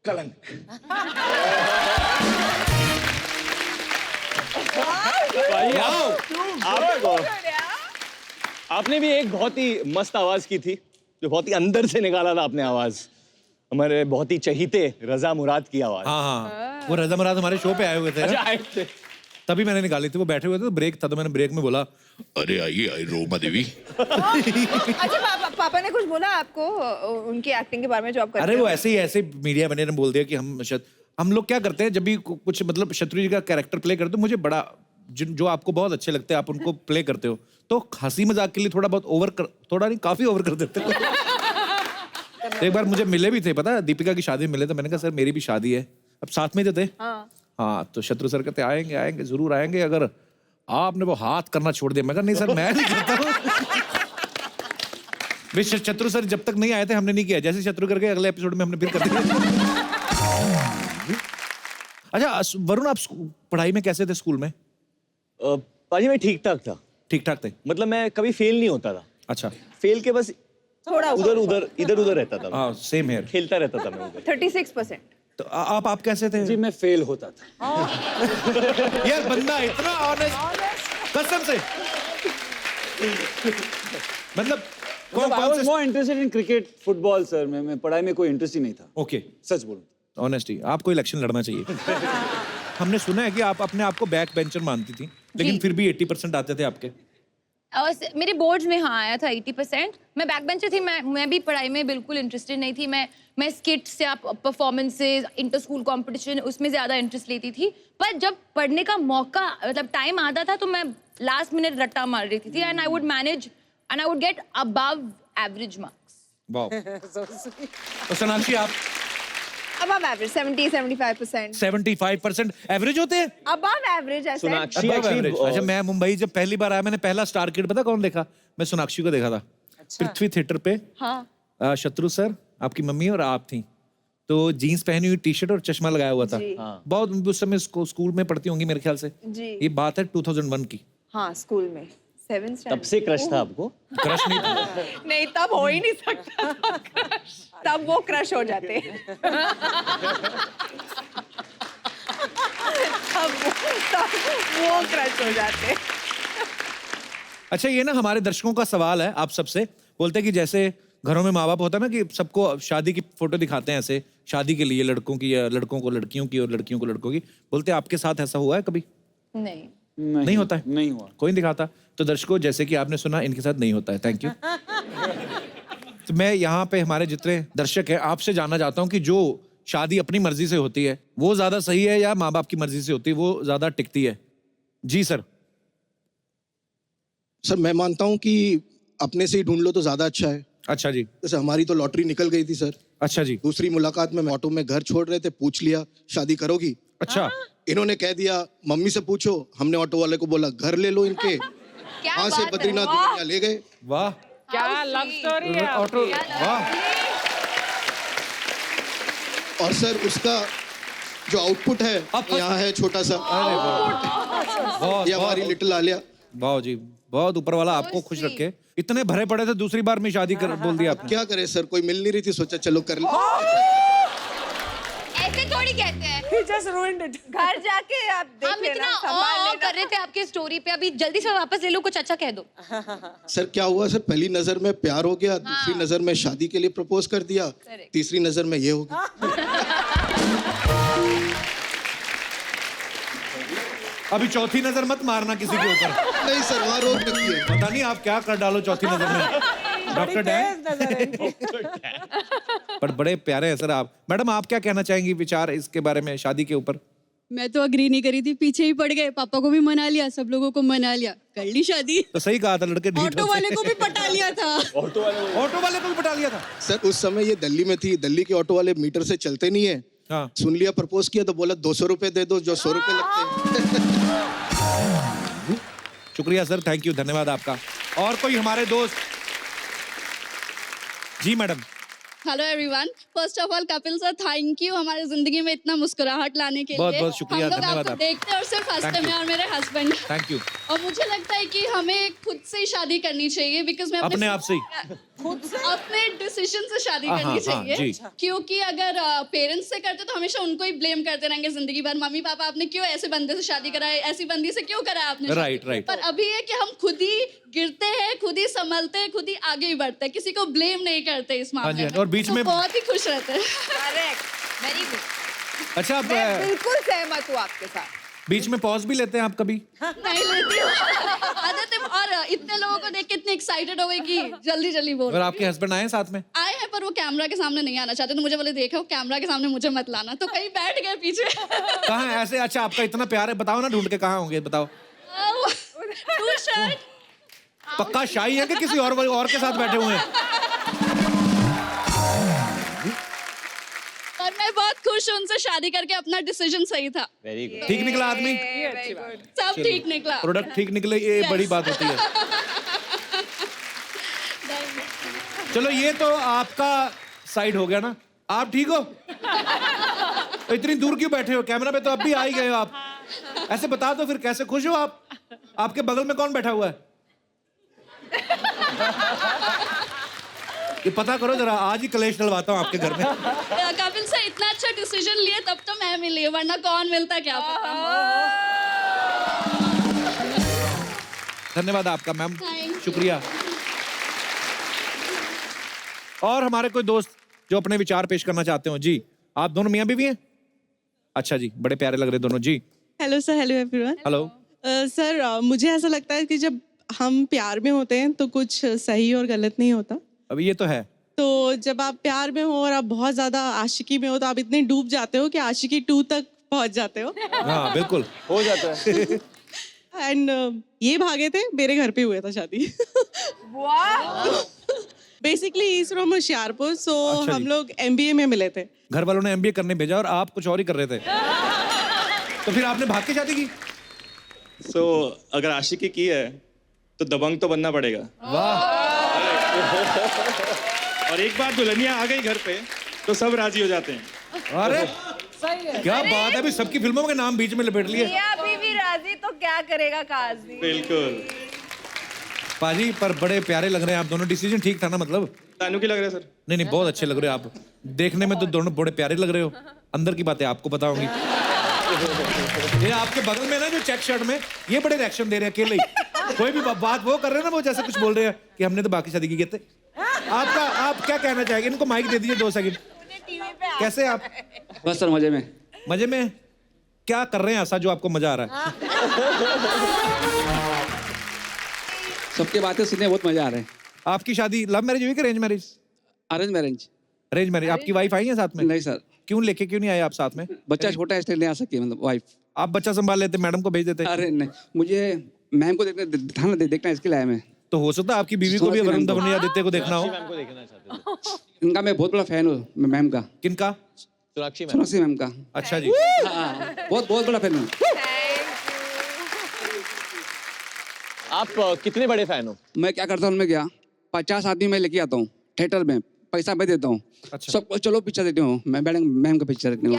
कलंक। आपने भी एक बहुत ही मस्त आवाज की थी, जो बहुत ही अंदर से निकाला था आपने आवाज। हमारे बहुत ही चहीते रजा मुराद की आवाज। हाँ हाँ वो रजा मराज हमारे शो पे आए हुए थे अच्छा आए थे। तभी मैंने निकाली थी, वो बैठे हुए थे तो ब्रेक था, तो मैंने ब्रेक में बोला अरे आइए रोमा देवी। अच्छा पापा ने कुछ बोला आपको उनकी एक्टिंग के बारे में जो आप करते अरे हो? वो ऐसे ही मीडिया मैंने ने बोल दिया कि हम लोग क्या करते हैं जब भी कुछ मतलब शत्रु जी का कैरेक्टर प्ले करते हो, मुझे बड़ा जो आपको बहुत अच्छे लगते हैं आप उनको प्ले करते हो, तो हंसी मजाक के लिए थोड़ा बहुत थोड़ा नहीं काफी ओवर कर देते हो। तो एक बार मुझे मिले भी थे, पता है, दीपिका की शादी में मिले थे, मैंने कहा सर मेरी भी शादी है, अब साथ में ही तो थे। हाँ तो शत्रु सर कहते आएंगे आएंगे जरूर आएंगे, अगर आपने वो हाथ करना छोड़ दिया। मैं कहा नहीं सर मैं नहीं करता हूँ। वे शत्रु सर जब तक नहीं आए थे हमने नहीं किया, जैसे शत्रु करके अगले एपिसोड में हमने फिर कर दिया। अच्छा वरुण, आप पढ़ाई में कैसे थे स्कूल में? पाजी मैं ठीक ठाक था। ठीक ठाक थे, मतलब मैं कभी फेल नहीं होता था। अच्छा फेल के बस थोड़ा इधर उधर रहता था। हाँ सेम हेयर, खेलता रहता था मैं उधर। 36%। तो आप कैसे थे? जी मैं फेल होता था। यार बंदा इतना ऑनेस्ट, कसम से। मतलब I was more interested in cricket, football, sir. मैं पढ़ाई में कोई इंटरेस्ट ही नहीं था। ओके, सच बोलूं। ऑनेस्टी, आपको इलेक्शन लड़ना चाहिए। हमने सुना है कि आप अपने आप को बैक बेंचर मानती थी, लेकिन फिर भी 80% आते थे आपके। मेरे बोर्ड्स में हाँ आया था 80%। मैं बैक बेंचर थी, मैं भी पढ़ाई में बिल्कुल इंटरेस्टेड नहीं थी। मैं स्किट्स या परफॉर्मेंसेज, इंटर स्कूल कंपटीशन, उसमें ज़्यादा इंटरेस्ट लेती थी। पर जब पढ़ने का मौका मतलब टाइम आता था तो मैं लास्ट मिनट रट्टा मार रही थी and I would manage and I would get above average marks. Wow. तो सोनाक्षी आप? Above average, 70-75%. 75% एवरेज होते हैं? Above average ऐसे? Sonakshi Above actually average। अच्छा मैं मुंबई जब पहली बार आया, मैंने पहला स्टार किड पता कौन देखा? मैं सोनाक्षी को देखा था। पृथ्वी थिएटर पे। हाँ। शत्रु सर, आपकी मम्मी और आप थी, तो जीन्स पहनी हुई, टी शर्ट और चश्मा लगाया हुआ था। बहुत उस समय स्कूल में पढ़ती होंगी मेरे ख्याल से। जी। ये बात है 2001 की। हाँ स्कूल में 7th standard। तब से क्रश था आपको? क्रश नहीं था। नहीं तब हो ही नहीं सकता था क्रश, तब वो क्रश हो जाते हैं। तब वो क्रश हो जाते हैं। अच्छा ये ना हमारे दर्शकों का सवाल है आप सबसे, बोलते हैं कि जैसे घरों में माँ बाप होता है ना कि सबको शादी की फोटो दिखाते हैं ऐसे, शादी के लिए लड़कों की या लड़कों को लड़कियों की और लड़कियों को लड़कों की, बोलते हैं आपके साथ ऐसा हुआ है कभी? नहीं होता है? नहीं हुआ। कोई नहीं दिखाता। तो दर्शकों जैसे कि आपने सुना इनके साथ नहीं होता है। Thank you. तो मैं यहाँ पे हमारे जितने दर्शक हैं आपसे जानना चाहता हूँ कि जो शादी अपनी मर्जी से होती है वो ज्यादा सही है या माँ बाप की मर्जी से होती है वो ज्यादा टिकती है? जी सर। सर मैं मानता हूँ कि अपने से ही ढूंढ लो तो ज्यादा अच्छा है। अच्छा जी। जैसे हमारी तो लॉटरी निकल गई थी सर। अच्छा जी। दूसरी मुलाकात में ऑटो में घर छोड़ रहे थे, पूछ लिया शादी करोगी? अच्छा। इन्होंने कह दिया मम्मी से पूछो, हमने ऑटो वाले को बोला घर ले लो इनके, वहां से बद्रीनाथ दुनिया ले गए। वाह क्या लव स्टोरी है ऑटो, वाह। और सर उसका जो आउटपुट है यहाँ है छोटा सा। ये हमारी लिटिल आलिया। वाह जी, बहुत ऊपर वाला आपको खुश रखे। इतने भरे पड़े थे, दूसरी बार में शादी कर बोल दिया आपने। क्या करे सर, कोई मिल नहीं रही थी, सोचा चलो कर ले। ऐसे थोड़ी कहते हैं। He just ruined it. घर जाके आप देख हम लेना, इतना संभाल लेना। कर रहे थे आपकी स्टोरी पे, अभी जल्दी से वापस ले लो, कुछ अच्छा कह दो। सर क्या हुआ सर, पहली नजर में प्यार हो गया, दूसरी नजर में शादी के लिए प्रपोज कर दिया, तीसरी नजर में ये हो गया। अभी चौथी नजर मत मारना किसी के ऊपर। नहीं सर वहाँ रोक रखिए। पता नहीं आप क्या कर डालो चौथी नजर में। डॉक्टर डैन पर बड़े प्यारे हैं सर आप। मैडम आप क्या कहना चाहेंगी विचार इसके बारे में, शादी के ऊपर? मैं तो अग्री नहीं करी थी, पीछे ही पड़ गए। पापा को भी मना लिया, सब लोगों को मना लिया, कर ली शादी। तो सही कहा था, लड़के ढीठ ऑटो वाले को भी पटा लिया था। ऑटो वाले को भी पटा लिया था। सर उस समय ये दिल्ली में थी, दिल्ली के ऑटो वाले मीटर से चलते नहीं है। हाँ। सुन लिया प्रपोज किया तो बोला 200 रुपए दे दो, जो 100 रुपए लगते हैं। शुक्रिया सर, थैंक यू, धन्यवाद आपका। और कोई हमारे दोस्त? जी madam. Hello everyone, first of all Kapil sir thank you हमारी जिंदगी में इतना मुस्कुराहट लाने के बहुत लिए। बहुत शुक्रिया, हम लोग धन्यवाद आपको आप। देखते हैं और सिर्फ हंसते हैं, और मेरे हस्बैंड। Thank you. और मुझे लगता है कि हमें खुद से ही शादी करनी चाहिए, बिकॉज मैं अपने आप से ही? अपने डिसीजन से शादी हाँ, करनी हाँ, चाहिए। जी। क्योंकि अगर पेरेंट्स से करते तो हमेशा उनको ही ब्लेम करते रहेंगे जिंदगी भर, मम्मी पापा आपने क्यों ऐसे बंदे से शादी कराई, ऐसी बंदी से क्यों कराया आपने शादी? Right, right. पर अभी है कि हम खुद ही गिरते हैं, खुद ही संभलते हैं, खुद ही आगे ही बढ़ते हैं, किसी को ब्लेम नहीं करते इस मामले हाँ जी, में। और बीच तो में बहुत ही खुश रहते हैं। Correct. Very good. अच्छा आप मैं बिल्कुल सहमत हूँ आपके साथ। बीच में पॉज भी लेते हैं आप कभी? नहीं लेती हूँ। आदत है, और इतने लोगों को देख के इतने एक्साइटेड हो गए कि जल्दी जल्दी बोल। और आपके हस्बैंड आए साथ में? आए हैं पर वो कैमरा के सामने नहीं आना चाहते, तो मुझे बोले देखो कैमरा के सामने मुझे मत लाना, तो कहीं बैठ गए पीछे। कहाँ है ऐसे? अच्छा आपका इतना प्यार है, बताओ ना ढूंढ के कहाँ होंगे, बताओ। तू शायद पक्का शाही है कि किसी और के साथ बैठे हुए हैं? और मैं बहुत खुश हूँ उनसे शादी करके, अपना डिसीजन सही था। Very good. ठीक निकला आदमी? सब ठीक निकला। प्रोडक्ट ठीक निकले, ये बड़ी बात होती है। चलो ये तो आपका साइड हो गया ना। आप ठीक हो? तो इतनी दूर क्यों बैठे हो? कैमरा पे तो अब भी आ ही गए हो आप। ऐसे बता दो फिर, कैसे खुश हो आप? आपके बगल में कौन बैठा हुआ है? ये पता करो जरा, आज ही कलेश डलवाता हूँ आपके घर में। कपिल सर इतना अच्छा डिसीजन लिए तब तो मैं मिली, वरना कौन मिलता क्या पता। धन्यवाद आपका मैम, Thank you. शुक्रिया। और हमारे कोई दोस्त जो अपने विचार पेश करना चाहते हो? जी, आप दोनों मियाँ बीवी हैं? अच्छा जी, बड़े प्यारे लग रहे दोनों जी। Hello sir, hello everyone. Hello sir, मुझे ऐसा लगता है कि जब हम प्यार में होते हैं तो कुछ सही और गलत नहीं होता। अब ये तो है। तो जब आप प्यार में हो और आप बहुत ज्यादा आशिकी में हो तो आप इतने डूब जाते हो कि आशिकी 2 तक पहुंच जाते हो। हाँ बिल्कुल हो जाता है। एंड ये भागे थे, मेरे घर पे हुआ था शादी। बेसिकली इज फ्रॉम होशियारपुर, सो अच्छा हम जी। लोग MBA में मिले थे। घर वालों ने MBA करने भेजा और आप कुछ और ही कर रहे थे। तो फिर आपने भाग के शादी की? अगर आशिकी की है तो दबंग तो बनना पड़ेगा। वाह। और एक बार दुल्हनिया आ गई घर पे तो सब राजी हो जाते हैं। अरे क्या बात है, अभी सबकी फिल्मों के नाम बीच में लपेट लिए। अभी भी राजी तो क्या करेगा काजी। बिल्कुल पाजी, पर बड़े प्यारे लग रहे हैं आप दोनों। डिसीजन ठीक था ना? मतलब तानू की लग रहा है सर? नहीं नहीं, बहुत अच्छे लग रहे हो आप। देखने में तो दोनों बड़े प्यारे लग रहे हो, अंदर की बातें आपको पता होंगी। ये आपके बगल में ना जो चेक शर्ट में, ये बड़े रिएक्शन दे रहे हैं अकेले ही। कोई भी बात वो कर रहे हैं ना, वो जैसे कुछ बोल रहे हैं कि हमने तो बाकी शादी की थे। आप क्या कहना चाहेंगे? इनको माइक दे दीजिए 2 सेकंड। कैसे आप? बस सर मजे में। मजे में? क्या कर रहे हैं ऐसा जो आपको मजा आ रहा है? सबकी बातें सुनने बहुत मजा आ रहा है। आपकी शादी लव मैरिज हुई कि arrange marriage? Arrange marriage. Arrange marriage. आपकी वाइफ आई है साथ में? नहीं सर। क्यों लेके क्यों नहीं आए आप साथ में? बच्चा छोटा है इसलिए नहीं आ सकी, मतलब वाइफ। आप बच्चा संभाल लेते, मैडम को भेज देते। अरे नहीं, मुझे मैम को देखना इसके लिए आया मैं। तो हो सकता है आपकी बीवी को भी वरुण धवन या आदित्य को देखना हो। इनका मैं बहुत बड़ा फैन हूँ मैम का। किनका? सोनाक्षी मैम का। अच्छा जी। बहुत बड़ा फैन हूँ। आप कितने बड़े फैन हो? मैं क्या करता हूँ, मैं क्या 50 आदमी मैं लेके आता हूँ थिएटर में, पैसा मैं देता हूँ। अच्छा। सबको चलो पिक्चर देखते हूँ, मैं मैम का पिक्चर देखती हूँ।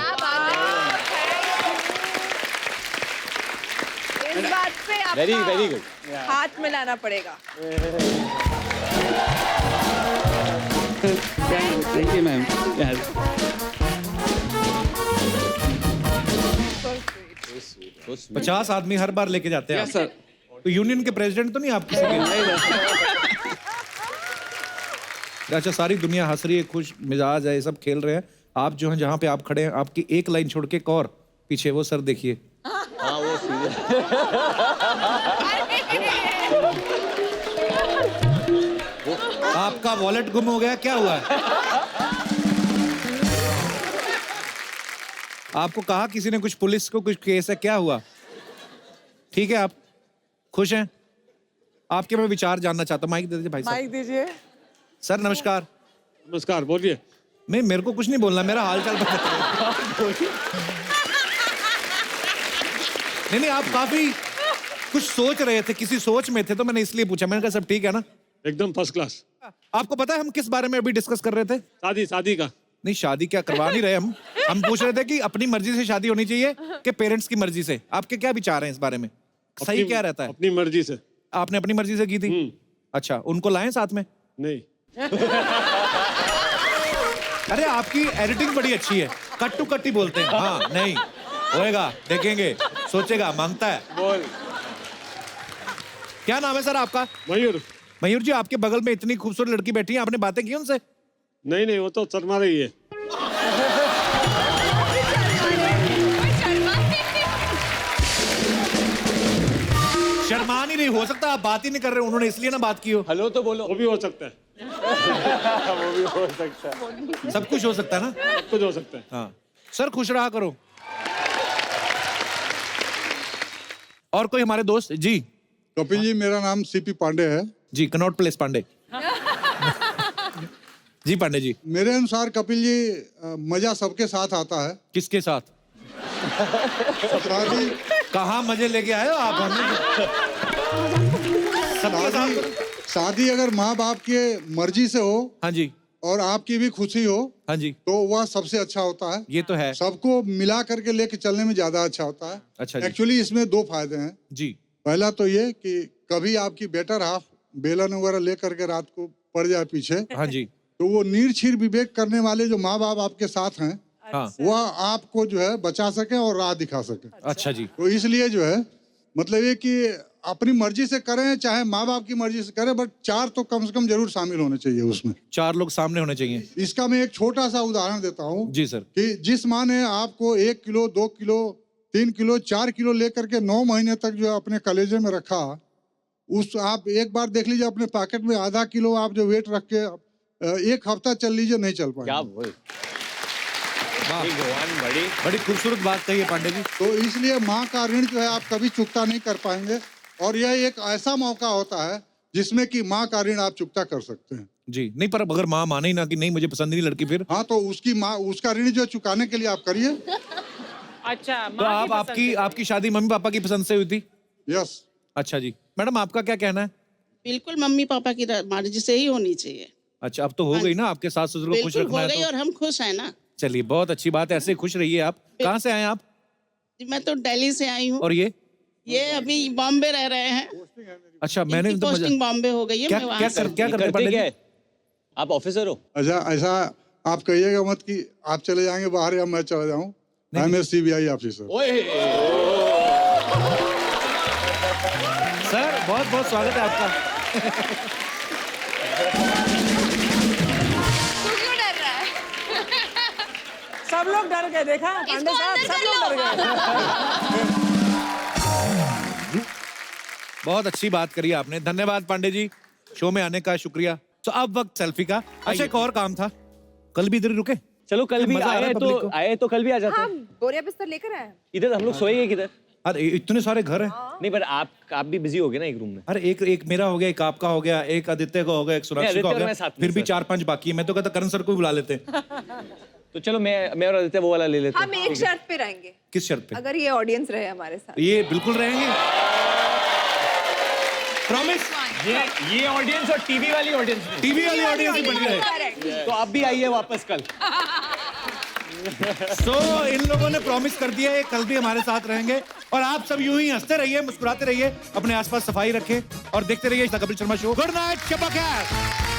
इस बात पे आपका वेरी गुड। हाथ मिलाना पड़ेगा। Thank you ma'am. 50 आदमी हर बार लेके जाते हैं यस सर। तो यूनियन के प्रेसिडेंट तो नहीं आप किसी के? अच्छा, सारी दुनिया हंस रही है, खुश मिजाज है, सब खेल रहे हैं। आप जो हैं जहाँ पे आप खड़े हैं, आपकी एक लाइन छोड़ के एक और पीछे वो सर देखिए। हाँ वो आपका वॉलेट गुम हो गया, क्या हुआ है? आपको कहा किसी ने कुछ, पुलिस को कुछ केस है, क्या हुआ? ठीक है, आप खुश हैं? आपके मैं विचार जानना चाहता हूँ। माइक दे दीजिए भाई साहब। माइक दीजिए। सर नमस्कार। नमस्कार, बोलिए। नहीं, मेरे को कुछ नहीं बोलना, मेरा हाल चाल नहीं, आप काफी कुछ सोच रहे थे, किसी सोच में थे, तो मैंने इसलिए पूछा। मैंने कहा सब ठीक है ना? एकदम फर्स्ट क्लास। आपको पता है हम किस बारे में अभी डिस्कस कर रहे थे? शादी का। नहीं, शादी क्या करवा नहीं रहे हम पूछ रहे थे कि अपनी मर्जी से शादी होनी चाहिए कि पेरेंट्स की मर्जी से। आपके क्या विचार हैं इस बारे में? सही क्या रहता है? अपनी मर्जी से। आपने अपनी मर्जी से की थी? अच्छा, उनको लाएं साथ में? नहीं। अरे आपकी एडिटिंग बड़ी अच्छी है, कट टू कट ही बोलते हैं। हाँ नहीं होएगा, देखेंगे, सोचेगा, मांगता है। बोल। क्या नाम है सर आपका? मयूर। मयूर जी, आपके बगल में इतनी खूबसूरत लड़की बैठी है, आपने बातें की उनसे? नहीं, वो तो शर्मा रही है। मान ही नहीं, हो सकता आप बात ही नहीं कर रहे, उन्होंने इसलिए ना बात की हो। हेलो तो बोलो। वो भी हो सकता है। वो भी हो सकता है। सब कुछ हो सकता है ना, सब कुछ हो सकता है। हाँ सर, खुश रहा करो। और कोई हमारे दोस्त जी? कपिल जी, मेरा नाम सीपी पांडे है जी, कनॉट प्लेस पांडे। जी पांडे जी। मेरे अनुसार कपिल जी, मजा सबके साथ आता है। किसके साथ? शादी। कहाँ मजे लेके आए हो आप? शादी अगर माँ बाप के मर्जी से हो, हाँ जी, और आपकी भी खुशी हो, हाँ जी, तो वह सबसे अच्छा होता है। ये तो है। सबको मिला करके लेके चलने में ज्यादा अच्छा होता है। अच्छा जी। एक्चुअली इसमें दो फायदे हैं जी। पहला तो ये कि कभी आपकी बेटर हाफ बेलन वगैरह लेकर के रात को पड़ जाए पीछे, हाँ जी, तो वो निर्छीर विवेक करने वाले जो माँ बाप आपके साथ हैं, हाँ, वह आपको जो है बचा सके और राह दिखा सके। अच्छा जी। तो इसलिए जो है मतलब ये कि अपनी मर्जी से करें चाहे माँ बाप की मर्जी से करें, बट 4 तो कम से कम जरूर शामिल होने चाहिए उसमें। 4 लोग सामने होने चाहिए। इसका मैं एक छोटा सा उदाहरण देता हूँ जी सर। कि जिस माँ ने आपको 1 किलो 2 किलो 3 किलो 4 किलो लेकर के 9 महीने तक जो है अपने कलेजे में रखा, उस आप एक बार देख लीजिए अपने पॉकेट में आधा किलो आप जो वेट रख के 1 हफ्ता चल लीजिए, नहीं चल पाएंगे। बड़ी खूबसूरत बात कही है पांडे जी। तो इसलिए माँ का ऋण जो है आप कभी चुकता नहीं कर पाएंगे, और यह एक ऐसा मौका होता है जिसमें कि माँ का ऋण आप चुकता कर सकते हैं। जी नहीं, पर अगर माँ माने ही ना कि नहीं मुझे पसंद नहीं लड़की, फिर? हाँ, तो उसकी माँ उसका ऋण जो चुकाने के लिए आप करिए। अच्छा, तो आप आपकी शादी मम्मी पापा की पसंद से हुई थी? यस। अच्छा जी। मैडम आपका क्या कहना है? बिल्कुल मम्मी पापा की मर्जी से ही होनी चाहिए। अच्छा, अब तो हो गई ना, आपके सास ससुर को खुश बिल्कुल रखना हो है गई तो। और हम खुश हैं ना। चलिए, बहुत अच्छी बात है, ऐसे खुश रहिए आप। कहाँ से आए आप? मैं तो दिल्ली से आई हूँ। और ये अभी बॉम्बे रह रहे हैं। अच्छा, मैंने तो पोस्टिंग बॉम्बे हो गई है। क्या मैं वहाँ क्या से क्या करते पंडित जी? आप ऑफिसर हो? अच्छा, ऐसा आप कहिएगा मत कि आप चले जाएंगे बाहर या मैं चला जाऊं। I am a CBI officer. Sir बहुत बहुत स्वागत है आपका। सब लोग डर गए, देखा पांडे साहब, सब लोग डर गए। बहुत अच्छी बात करी आपने, धन्यवाद पांडे जी, शो में आने का शुक्रिया। तो अब वक्त सेल्फी का। अच्छा, एक और काम था, कल भी इधर ही रुके? चलो कल भी आए तो कल भी आ जाते हैं। बोरिया बिस्तर लेकर आए। इधर हम लोग सोएंगे किधर? अरे इतने सारे घर हैं। नहीं, पर आप भी बिजी हो गए ना एक रूम में। अरे एक मेरा हो गया, एक आपका हो गया, एक आदित्य का हो गया, एक सुरक्षित का हो गया, फिर भी 4-5 बाकी है। मैं तो कहता करण सर को भी बुला लेते। तो चलो मैं और आदित्य वो वाला ले लेते हैं। हम एक शर्त पे रहेंगे। किस शर्त पे? अगर ये ऑडियंस रहे हमारे साथ। ये बिल्कुल रहेंगे, प्रॉमिस। ये ऑडियंस और टीवी वाली ऑडियंस ही बनी रहे। तो आप भी आइए वापस कल। So, इन लोगों ने प्रॉमिस कर दिया है कल भी हमारे साथ रहेंगे, और आप सब यूं ही हंसते रहिए, मुस्कुराते रहिए, अपने आसपास सफाई रखें और देखते रहिए the Kapil Sharma show. Good night, शब्बा खैर।